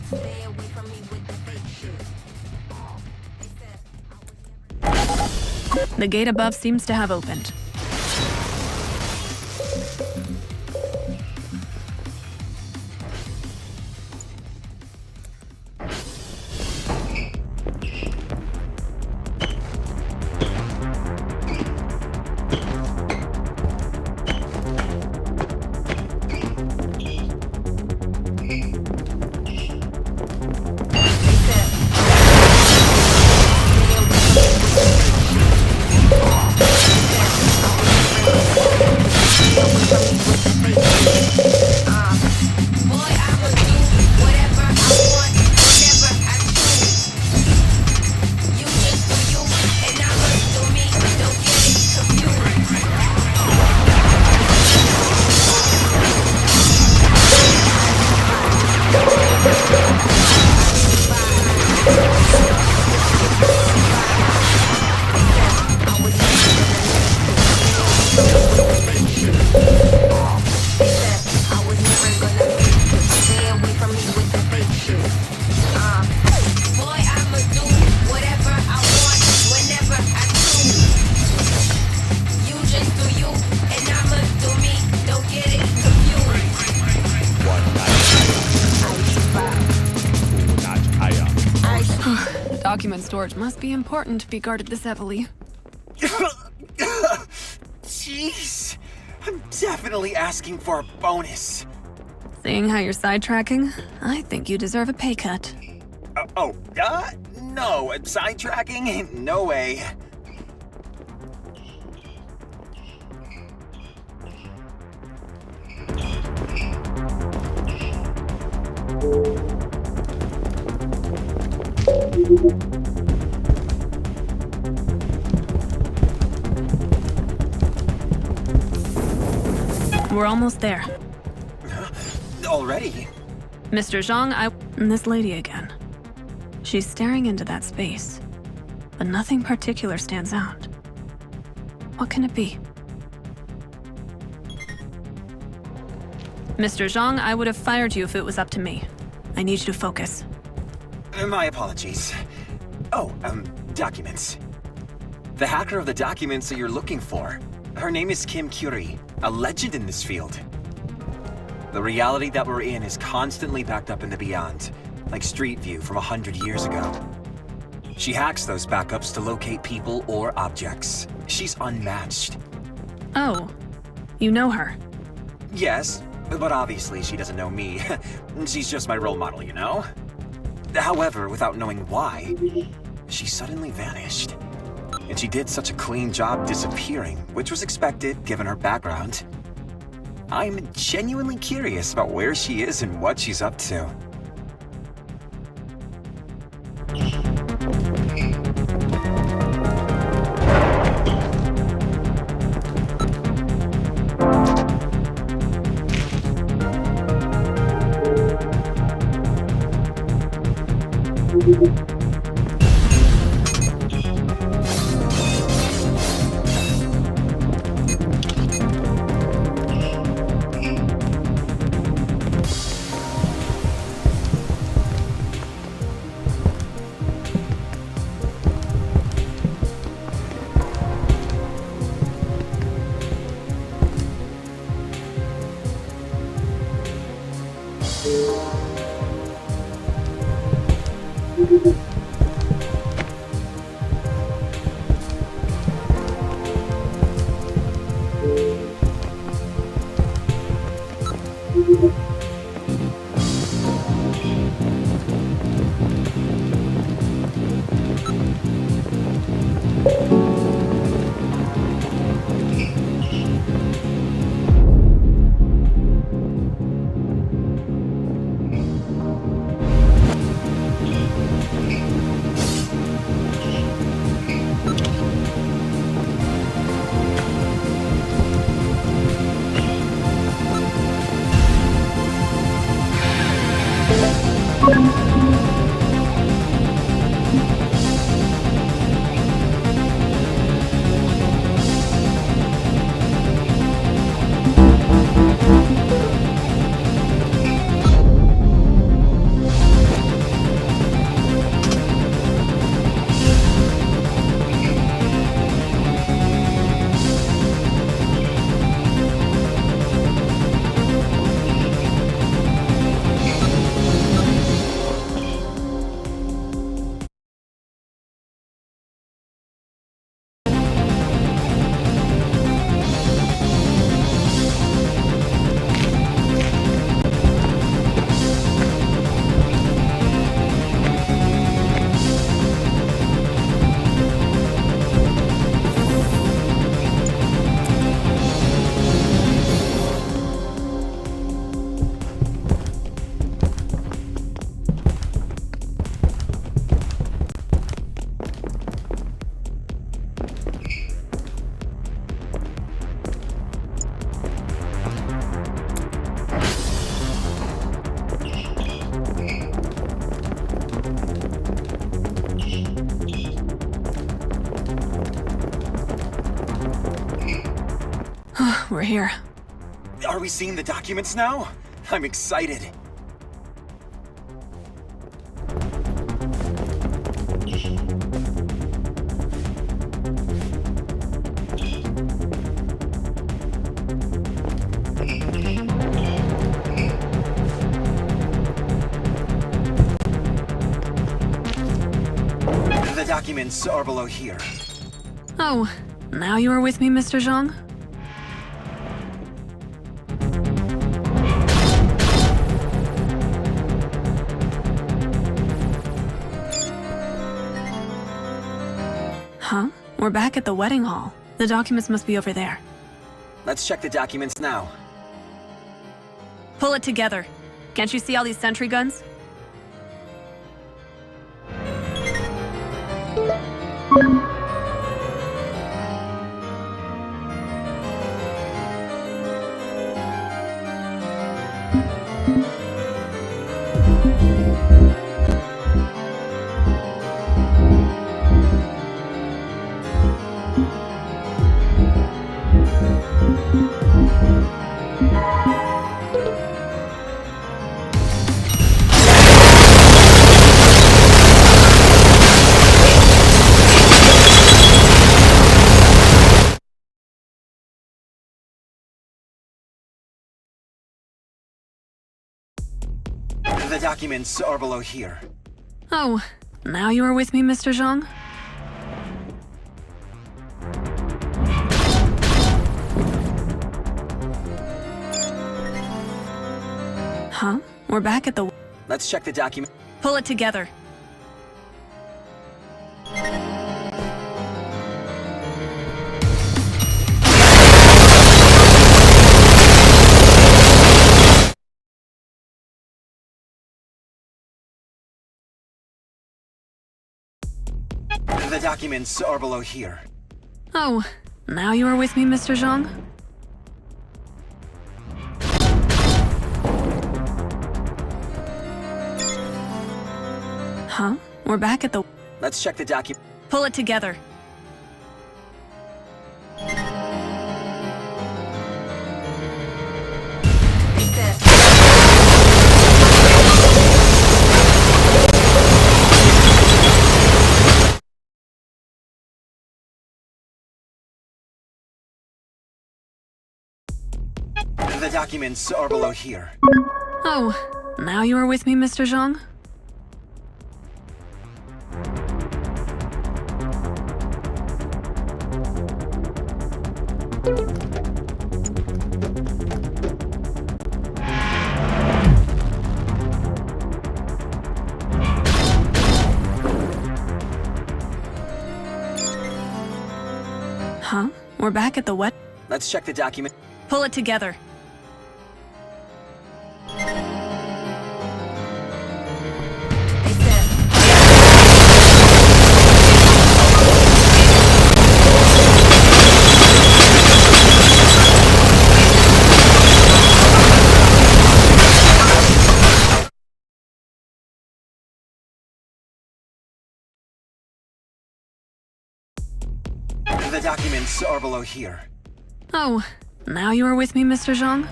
Stay away from me with the fake shit. They said I was never. The gate above seems to have opened. Document storage must be important to be guarded this heavily. Jeez, I'm definitely asking for a bonus. Seeing how you're sidetracking, I think you deserve a pay cut. No, sidetracking? No way. We're almost there. Already? Mr. Zhang, this lady again. She's staring into that space, but nothing particular stands out. What can it be? Mr. Zhang, I would have fired you if it was up to me. I need you to focus. My apologies. Documents. The hacker of the documents that you're looking for. Her name is Kim Curie, a legend in this field. The reality that we're in is constantly backed up in the beyond, like Street View from 100 years ago. She hacks those backups to locate people or objects. She's unmatched. Oh, you know her. Yes, but obviously she doesn't know me. She's just my role model, you know? However, without knowing why, she suddenly vanished. And she did such a clean job disappearing, which was expected given her background. I'm genuinely curious about where she is and what she's up to. We're here. Are we seeing the documents now? I'm excited. The documents are below here. Oh, now you are with me, Mr. Zhang? Huh? We're back at the wedding hall. The documents must be over there. Let's check the documents now. Pull it together. Can't you see all these sentry guns? The documents are below here. Oh, now you are with me, Mr. Zhang? Huh? We're back at the... Let's check the document. Pull it together. documents are below here. Oh, now you are with me, Mr. Zhang? Huh? We're back at the... Let's check the document. Pull it together. The documents are below here. Oh, now you are with me, Mr. Zhang? Huh? We're back at the wet... Let's check the document. Pull it together. The documents are below here. Oh, now you are with me, Mr. Zhang?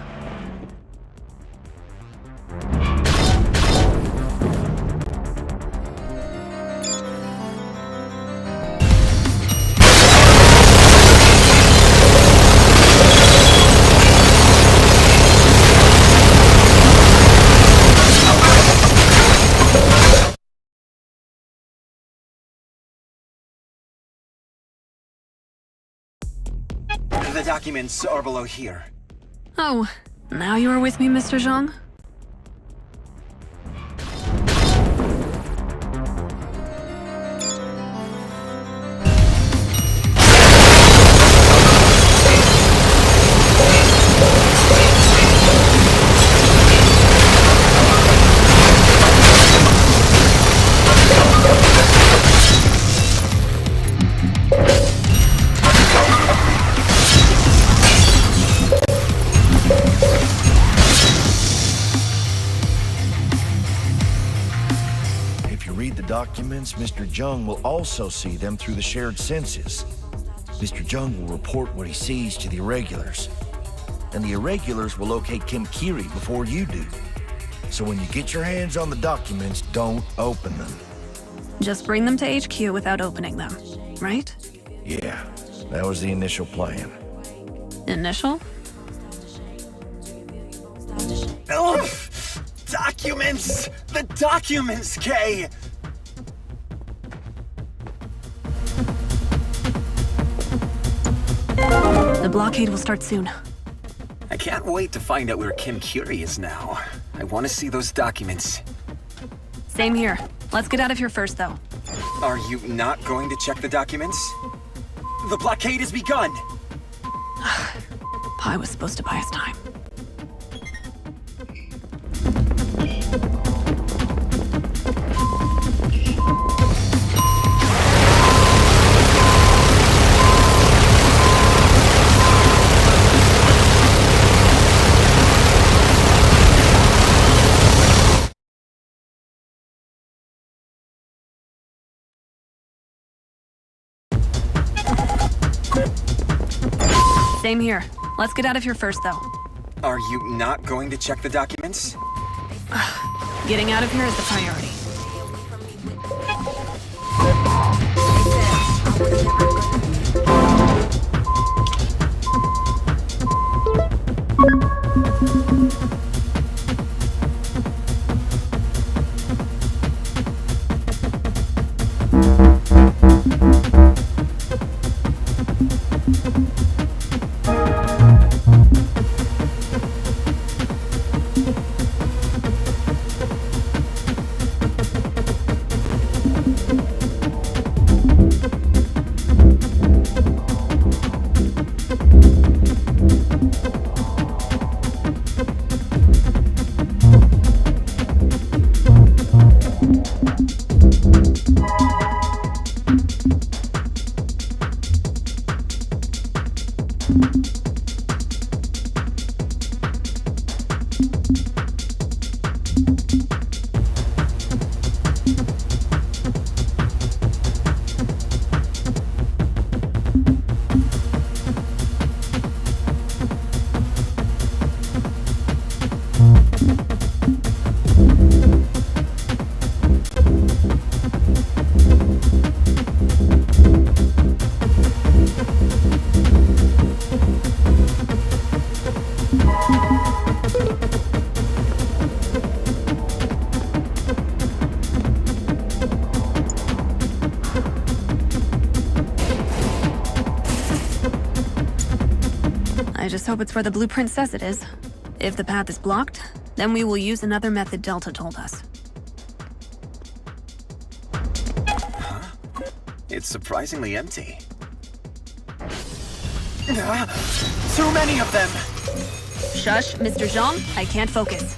The documents are below here. Oh, now you are with me, Mr. Zhang? Documents, Mr. Jung will also see them through the shared senses. Mr. Jung will report what he sees to the irregulars, and the irregulars will locate Kim Kiri before you do. So when you get your hands on the documents, don't open them. Just bring them to HQ without opening them, right? Yeah, that was the initial plan. Initial? Ugh! Documents! The documents, Kay! The blockade will start soon. I can't wait to find out where Kim Kiri is now. I want to see those documents. Same here. Let's get out of here first, though. Are you not going to check the documents? The blockade has begun! Pi was supposed to buy us time. Same here. Let's get out of here first, though. Are you not going to check the documents? Getting out of here is the priority. hope it's where the blueprint says it is. If the path is blocked, then we will use another method Delta told us. It's surprisingly empty. Too many of them! Shush, Mr. Zhang, I can't focus.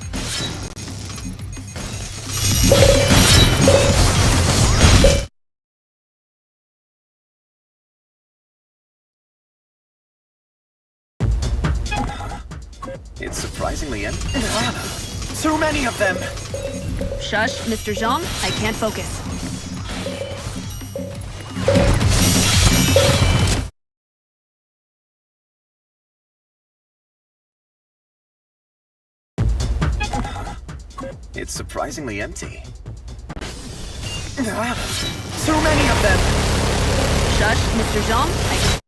It's surprisingly empty. Too many of them! Shush, Mr. Zhang, I can't focus. It's surprisingly empty. Too many of them! Shush, Mr. Zhang, I...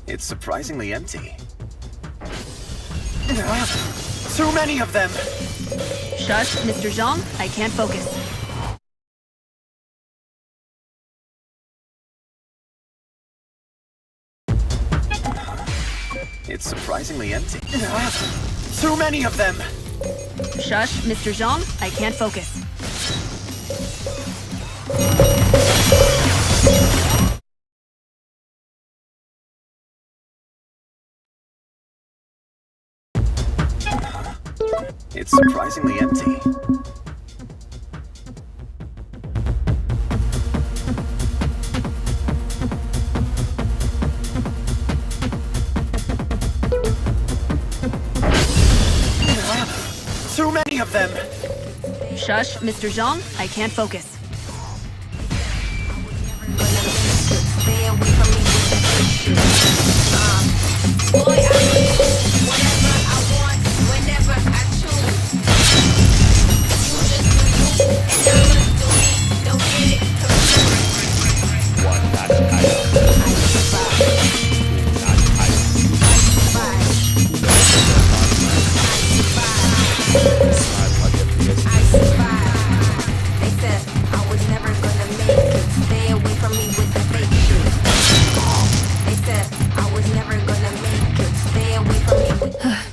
It's surprisingly empty. Too many of them! Shush, Mr. Zhang, I can't focus. It's surprisingly empty. Too many of them! Shush, Mr. Zhang, I can't focus. It's surprisingly empty. Too many of them! Shush, Mr. Zhang, I can't focus.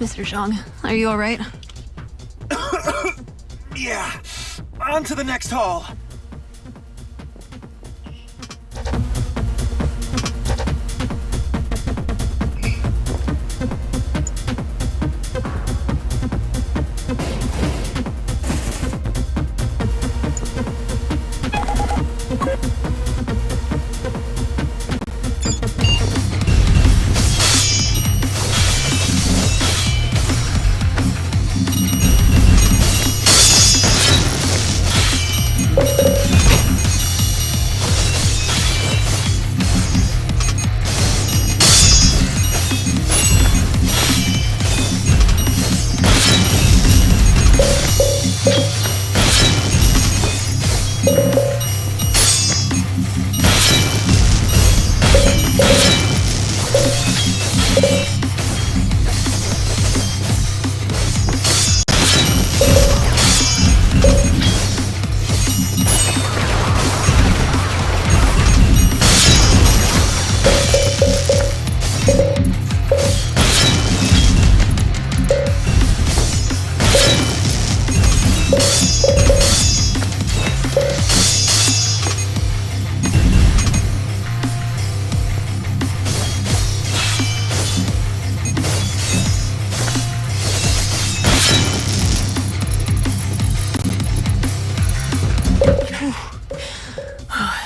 Mr. Zhang, are you alright? Yeah. On to the next hall.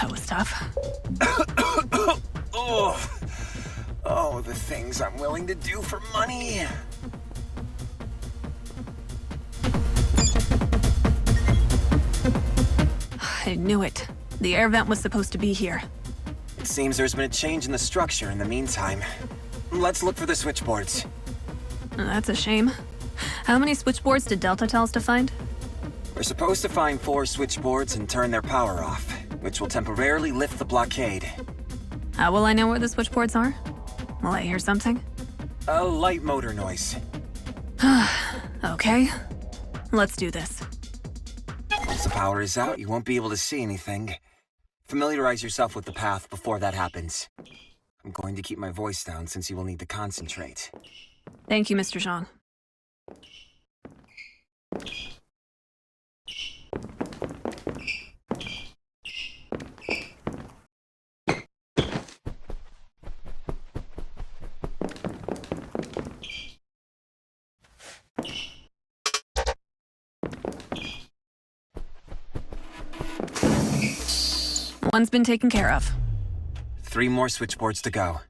That was tough. Oh, the things I'm willing to do for money. I knew it. The air vent was supposed to be here. It seems there's been a change in the structure in the meantime. Let's look for the switchboards. That's a shame. How many switchboards did Delta tell us to find? We're supposed to find 4 switchboards and turn their power off, which will temporarily lift the blockade. How will I know where the switchboards are? Will I hear something? A light motor noise. Okay. Let's do this. Once the power is out, you won't be able to see anything. Familiarize yourself with the path before that happens. I'm going to keep my voice down since you will need to concentrate. Thank you, Mr. Zhang. One's been taken care of. 3 more switchboards to go.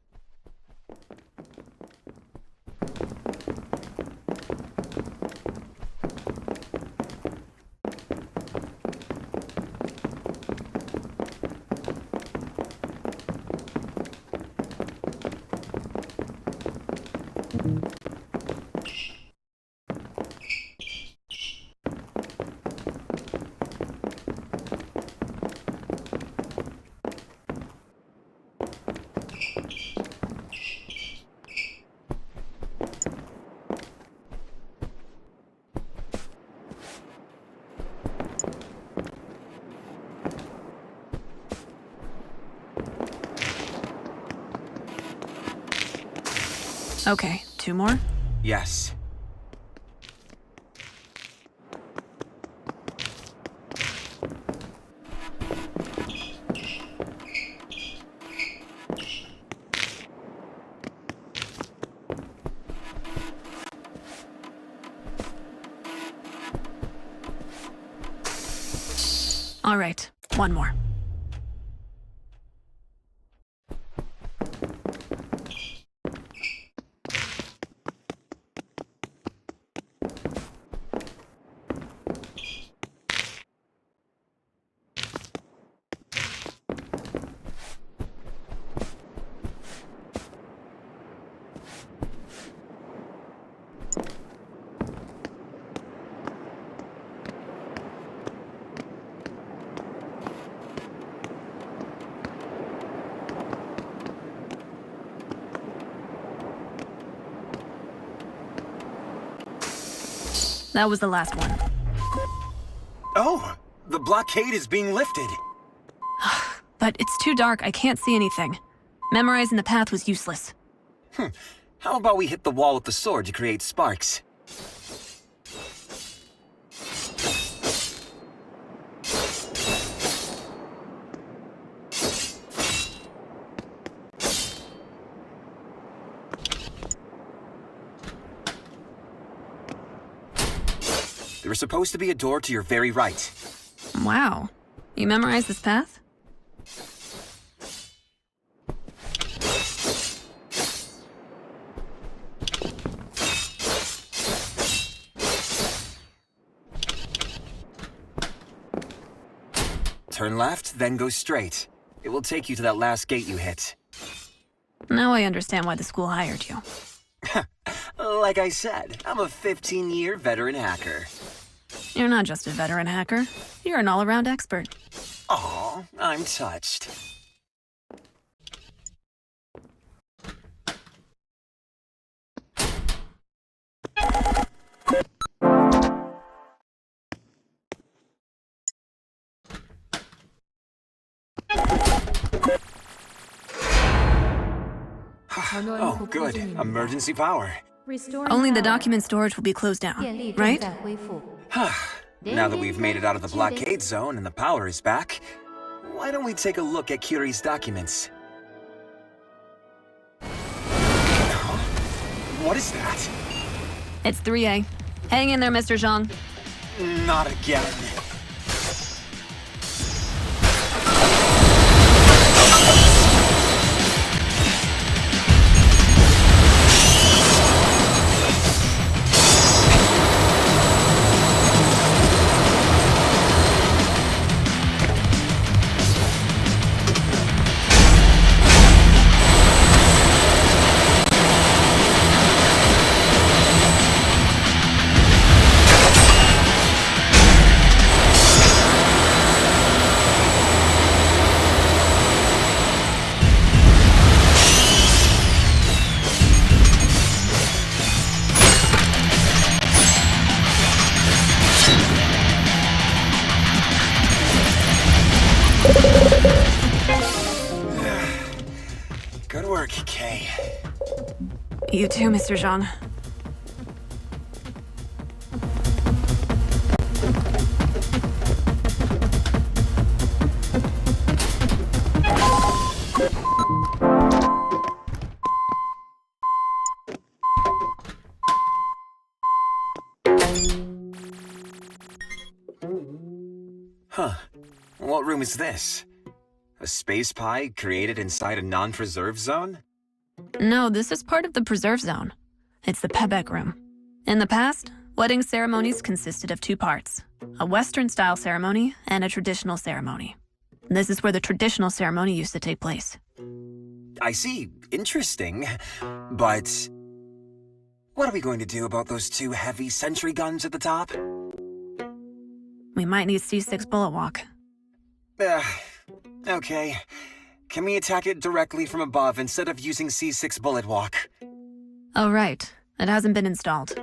Okay, 2 more? Yes. All right, 1 more. That was the last one. Oh! The blockade is being lifted! But it's too dark, I can't see anything. Memorizing the path was useless. How about we hit the wall with the sword to create sparks? There was supposed to be a door to your very right. Wow. You memorized this path? Turn left, then go straight. It will take you to that last gate you hit. Now I understand why the school hired you. Like I said, I'm a 15-year veteran hacker. You're not just a veteran hacker. You're an all-around expert. Aw, I'm touched. Oh, good. Emergency power. Only the document storage will be closed down, right? Now that we've made it out of the blockade zone and the power is back, why don't we take a look at Curie's documents? Huh? What is that? It's 3A. Hang in there, Mr. Zhang. Not again. Good work, Kay. You too, Mr. Jean. Huh. What room is this? A space pie created inside a non-preserve zone? No, this is part of the preserve zone. It's the Pebek room. In the past, wedding ceremonies consisted of two parts, a Western-style ceremony and a traditional ceremony. This is where the traditional ceremony used to take place. I see. Interesting. But what are we going to do about those two heavy sentry guns at the top? We might need C6 bullet walk. Okay. Can we attack it directly from above instead of using C6 bullet walk? Oh, right. It hasn't been installed.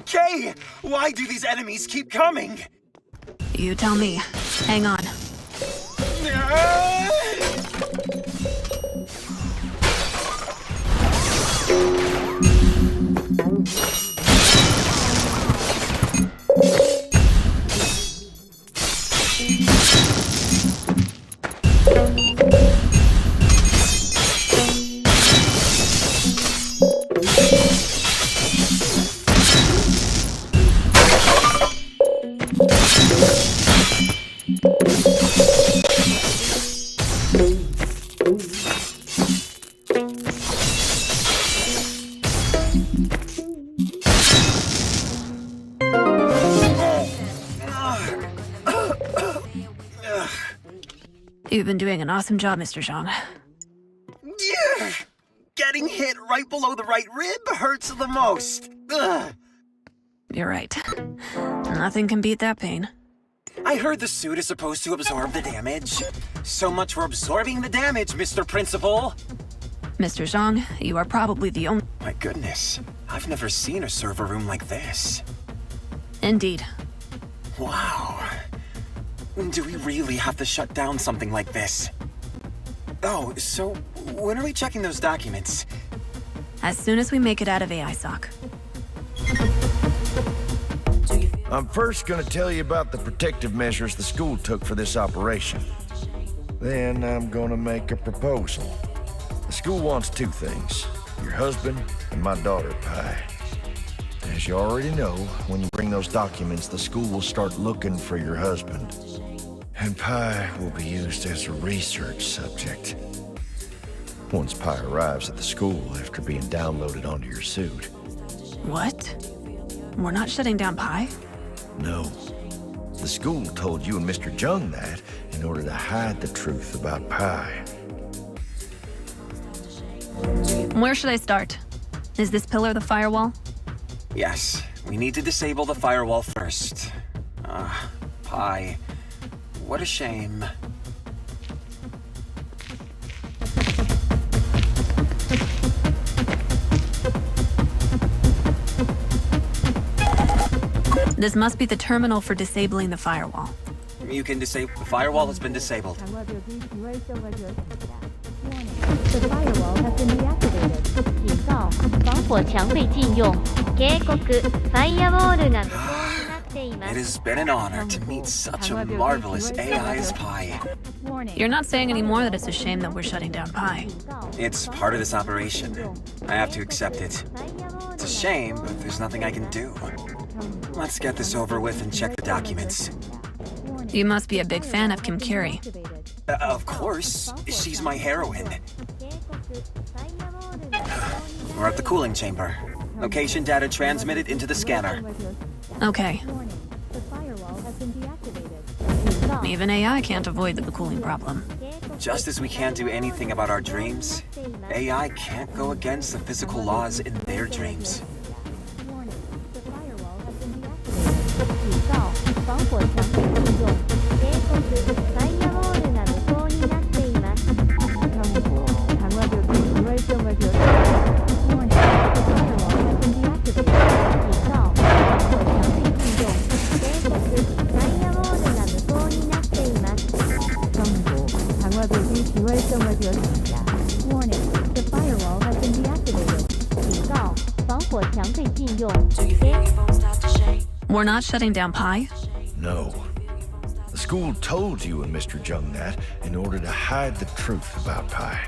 Kay! Why do these enemies keep coming? You tell me. Hang on. You've been doing an awesome job, Mr. Zhang. Yeah! Getting hit right below the right rib hurts the most. Ugh. You're right. Nothing can beat that pain. I heard the suit is supposed to absorb the damage. So much for absorbing the damage, Mr. Principal. Mr. Zhang, you are probably the only... My goodness, I've never seen a server room like this. Indeed. Wow. Do we really have to shut down something like this? Oh, so when are we checking those documents? As soon as we make it out of AISOC. I'm first gonna tell you about the protective measures the school took for this operation. Then I'm gonna make a proposal. The school wants two things, your husband and my daughter, Pi. As you already know, when you bring those documents, the school will start looking for your husband. And Pi will be used as a research subject. Once Pi arrives at the school after being downloaded onto your suit. What? We're not shutting down Pi? No. The school told you and Mr. Jung that in order to hide the truth about Pi. Where should I start? Is this pillar the firewall? Yes, we need to disable the firewall first. Pi. What a shame. This must be the terminal for disabling the firewall. You can disable. The firewall has been disabled. The firewall has been deactivated. 警告，防火墙被禁用。警告、ファイアウォールが無効になっていま It す。 has been an honor to meet such a marvelous AI as Pi. You're not saying anymore that it's a shame that we're shutting down Pi. It's part of this operation. I have to accept it. It's a shame, but there's nothing I can do. Let's get this over with and check the documents. You must be a big fan of Kim Curie. Of course. She's my heroine. We're at the cooling chamber. Location data transmitted into the scanner. Okay. The firewall has been deactivated. Even AI can't avoid the cooling problem. Just as we can't do anything about our dreams, AI can't go against the physical laws in their dreams. The firewall has been deactivated. 警告，防火墙被禁用。警告、ファイアウォールが無効になっています。강화벽이 불활성화되었습니다. Warning, the firewall has been deactivated. 警告，防火墙被禁用。警告、ファイアウォールが無効になっています。강화벽이 불활성화되었습니다. Warning, the firewall has been deactivated. 警告，防火墙被禁用。 We're not shutting down Pi? No. The school told you and Mr. Jung that in order to hide the truth about Pi.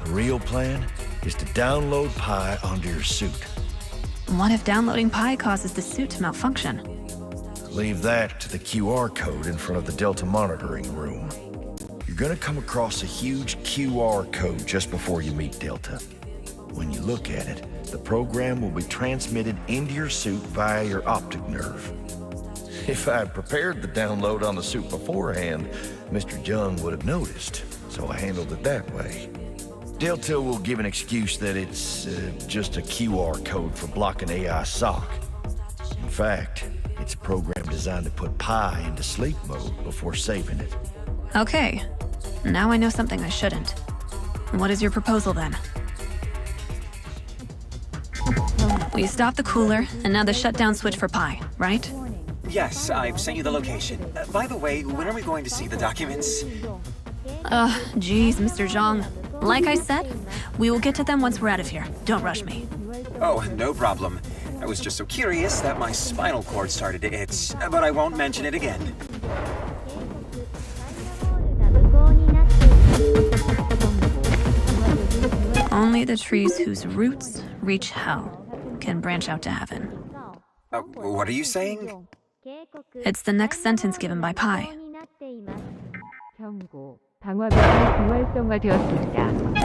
The real plan is to download Pi onto your suit. What if downloading Pi causes the suit to malfunction? Leave that to the QR code in front of the Delta monitoring room. You're gonna come across a huge QR code just before you meet Delta. When you look at it, the program will be transmitted into your suit via your optic nerve. If I had prepared the download on the suit beforehand, Mr. Jung would have noticed, so I handled it that way. Delta will give an excuse that it's just a QR code for blocking AI SOC. In fact, it's a program designed to put Pi into sleep mode before saving it. Okay. Now I know something I shouldn't. What is your proposal then? We stopped the cooler, and now the shutdown switch for Pi, right? Yes, I've sent you the location. By the way, when are we going to see the documents? Geez, Mr. Zhang. Like I said, we will get to them once we're out of here. Don't rush me. Oh, no problem. I was just so curious that my spinal cord started to itch, but I won't mention it again. Only the trees whose roots reach hell can branch out to heaven. What are you saying? It's the next sentence given by Pi.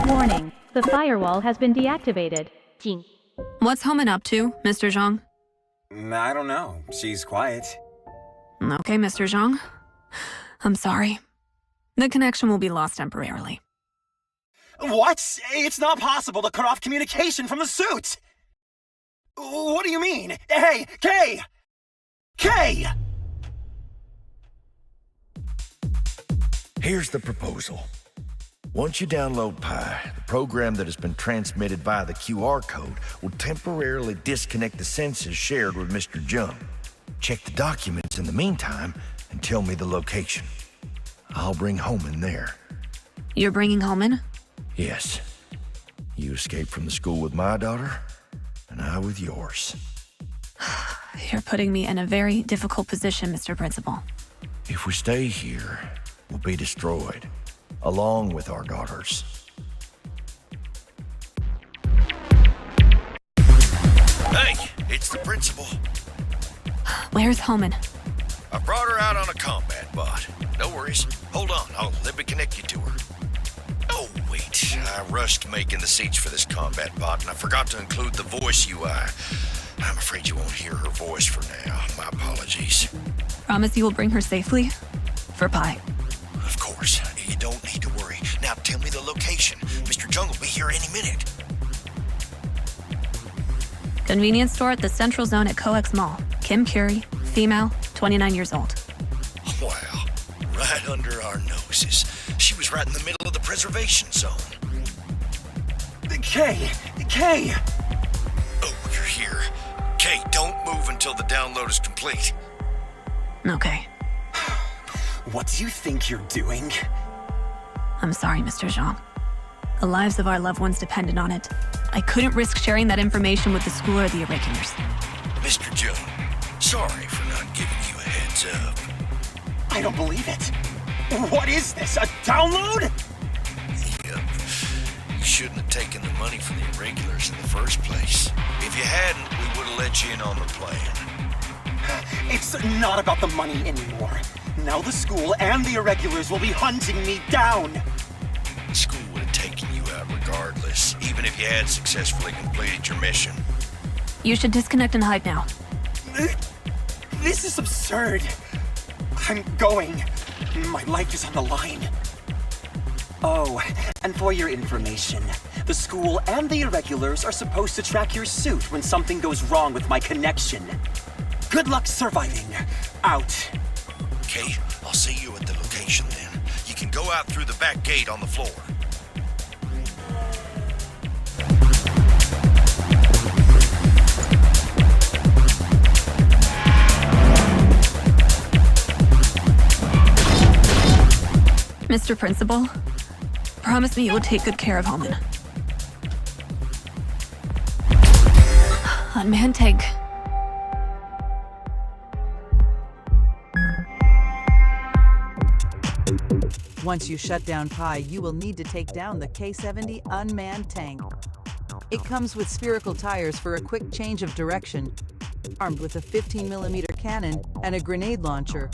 Warning, the firewall has been deactivated. What's Homan up to, Mr. Zhang? I don't know. She's quiet. Okay, Mr. Zhang. I'm sorry. The connection will be lost temporarily. What? It's not possible to cut off communication from the suit! What do you mean? Hey, Kay! Kay! Here's the proposal. Once you download Pi, the program that has been transmitted via the QR code will temporarily disconnect the senses shared with Mr. Jung. Check the documents in the meantime and tell me the location. I'll bring Holman there. You're bringing Holman? Yes. You escaped from the school with my daughter, and I with yours. You're putting me in a very difficult position, Mr. Principal. If we stay here, we'll be destroyed, along with our daughters. Hey, it's the principal. Where's Holman? I brought her out on a combat bot. No worries. Hold on, let me connect you to her. Oh, wait. I rushed making the seats for this combat bot, and I forgot to include the voice UI. I'm afraid you won't hear her voice for now. My apologies. Promise you will bring her safely? For Pi. Of course. You don't need to worry. Now tell me the location. Mr. Jung will be here any minute. Convenience store at the Central Zone at COEX Mall. Kim Curie, female, 29 years old. Wow. Right under our noses. She was right in the middle of the preservation zone. Kay! Kay! Oh, you're here. Kay, don't move until the download is complete. Okay. What do you think you're doing? I'm sorry, Mr. Zhang. The lives of our loved ones depended on it. I couldn't risk sharing that information with the school or the irregulars. Mr. Jung, sorry for not giving you a heads up. I don't believe it. What is this, a download? Yep. You shouldn't have taken the money from the irregulars in the first place. If you hadn't, we would have let you in on the plan. It's not about the money anymore. Now the school and the irregulars will be hunting me down. The school would have taken you out regardless, even if you had successfully completed your mission. You should disconnect and hide now. This is absurd. I'm going. My life is on the line. Oh, and for your information, the school and the irregulars are supposed to track your suit when something goes wrong with my connection. Good luck surviving. Out. Okay, I'll see you at the location then. You can go out through the back gate on the floor. Mr. Principal, promise me you will take good care of Holman. Unmanned tank. Once you shut down Pi, you will need to take down the K-70 unmanned tank. It comes with spherical tires for a quick change of direction, armed with a 15mm cannon and a grenade launcher.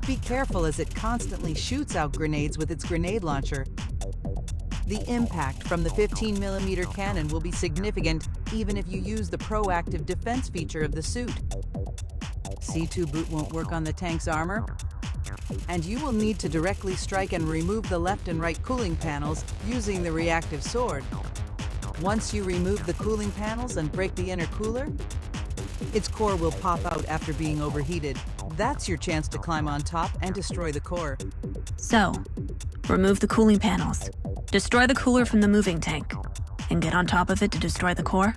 Be careful as it constantly shoots out grenades with its grenade launcher. The impact from the 15mm cannon will be significant even if you use the proactive defense feature of the suit. C2 boot won't work on the tank's armor, and you will need to directly strike and remove the left and right cooling panels using the reactive sword. Once you remove the cooling panels and break the inner cooler, its core will pop out after being overheated. That's your chance to climb on top and destroy the core. So, remove the cooling panels, destroy the cooler from the moving tank, and get on top of it to destroy the core?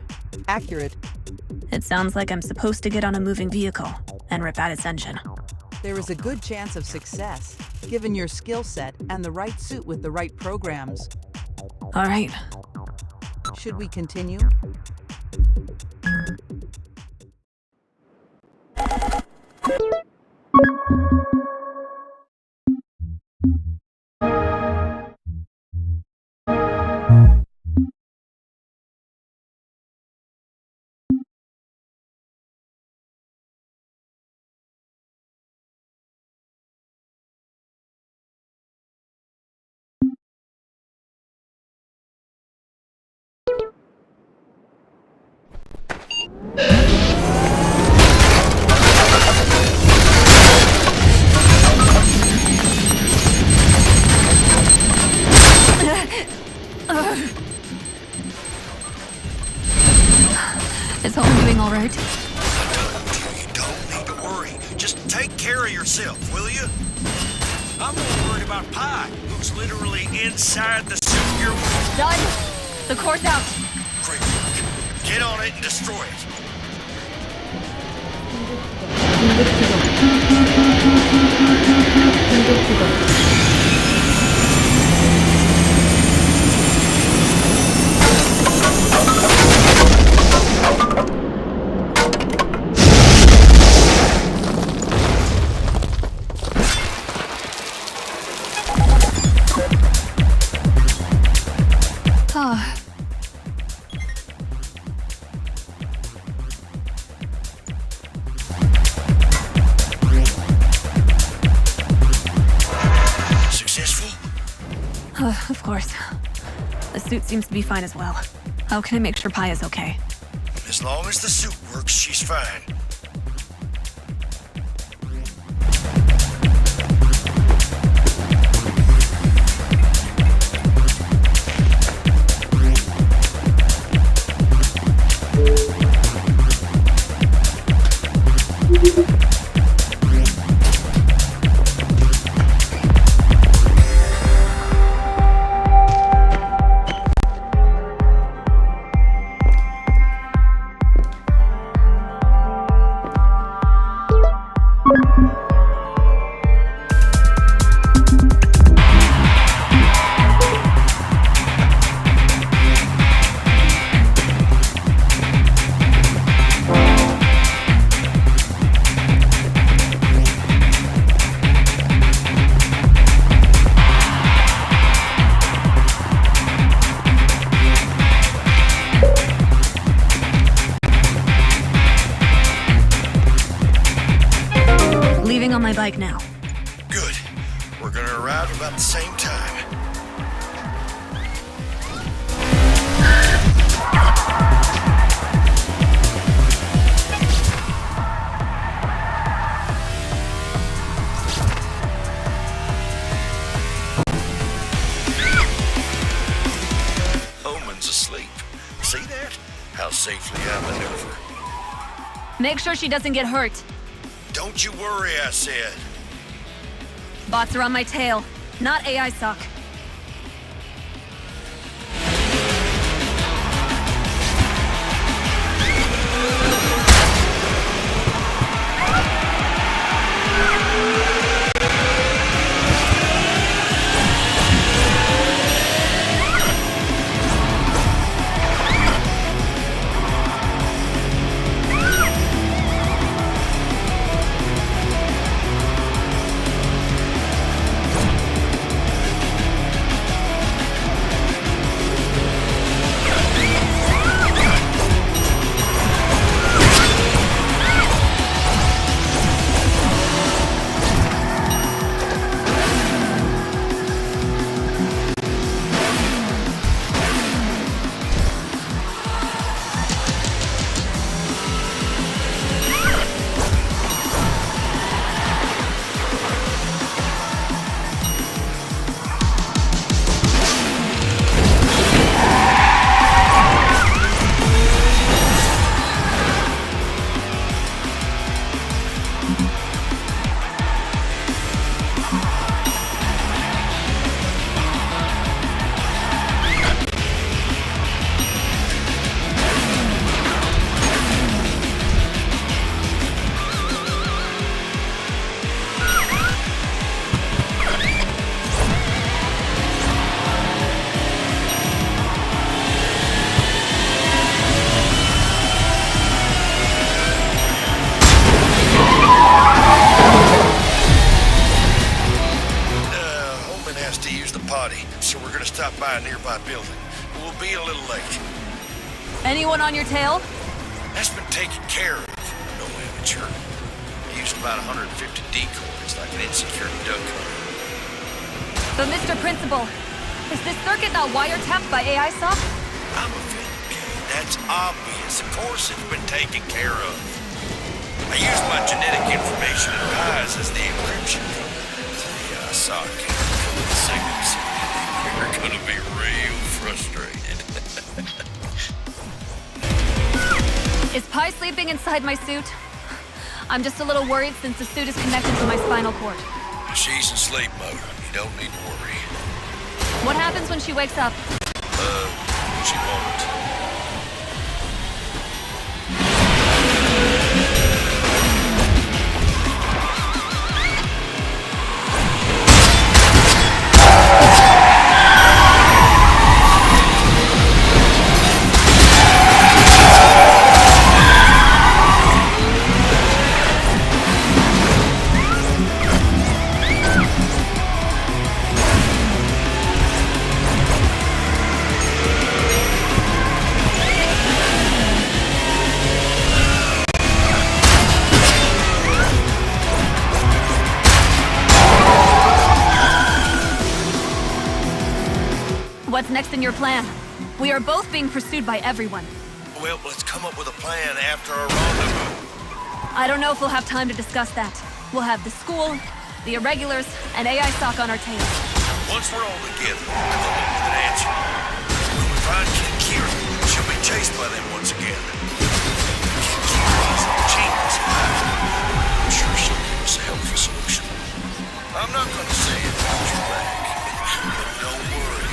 Accurate. It sounds like I'm supposed to get on a moving vehicle and rip out its engine. There is a good chance of success, given your skill set and the right suit with the right programs. All right. Should we continue? all right? I told you, you don't need to worry. Just take care of yourself, will you? I'm more worried about Pi, who's literally inside the suit you're... Done. The core's out. Great work. Get on it and destroy it. Ah. Successful? Of course. The suit seems to be fine as well. How can I make sure Pi is okay? As long as the suit works, she's fine. Leaving on my bike now. Good. We're gonna arrive about the same time. Omen's asleep. See that? How safely I maneuver. Make sure she doesn't get hurt. Don't you worry, I said. Bots are on my tail. Not AI suck. So we're gonna stop by a nearby building. We'll be a little late. Anyone on your tail? That's been taken care of. No amateur. Used about 150 decoys like an insecure duck hunter. But Mr. Principal, is this circuit not wiretapped by AI sock? I'm a Kane. That's obvious. Of course it's been taken care of. I used my genetic information in Pies as the encryption code. Yeah, I saw it. Signals. You're gonna be real frustrated. Is Pi sleeping inside my suit? I'm just a little worried since the suit is connected to my spinal cord. She's in sleep mode. You don't need to worry. What happens when she wakes up? She won't. What's next in your plan? We are both being pursued by everyone. Well, let's come up with a plan after our rendezvous. I don't know if we'll have time to discuss that. We'll have the school, the irregulars, and AI stock on our tail. Once we're all together, we'll come up with an answer. When we find Kira, she'll be chased by them once again. Kira is a genius. I'm sure she'll give us a helpful solution. I'm not going to say it behind your back. Don't worry.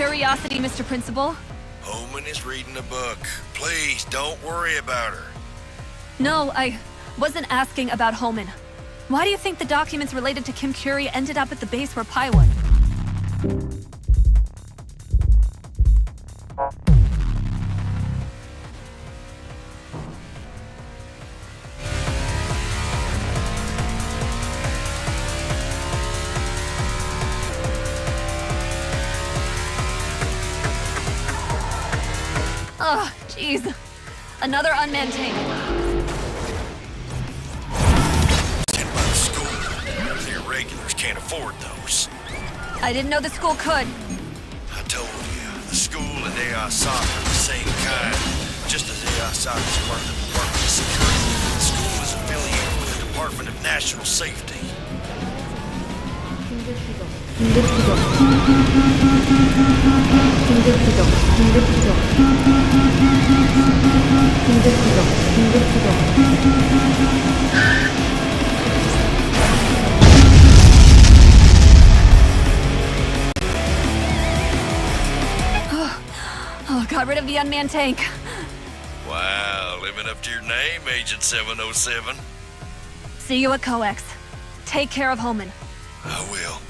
curiosity, Mr. Principal? Holman is reading a book. Please, don't worry about her. No, I wasn't asking about Holman. Why do you think the documents related to Kim Curie ended up at the base where Pi was? Oh, jeez. Another unmanned tank. Sent by the school. The irregulars can't afford those. I didn't know the school could. I told you, the school and AI soccer are the same kind. Just as AI soccer is part of the Department of Security, the school is affiliated with the Department of National Safety. Oh, got rid of the unmanned tank. Wow, living up to your name, Agent 707. See you at COEX. Take care of Holman. I will.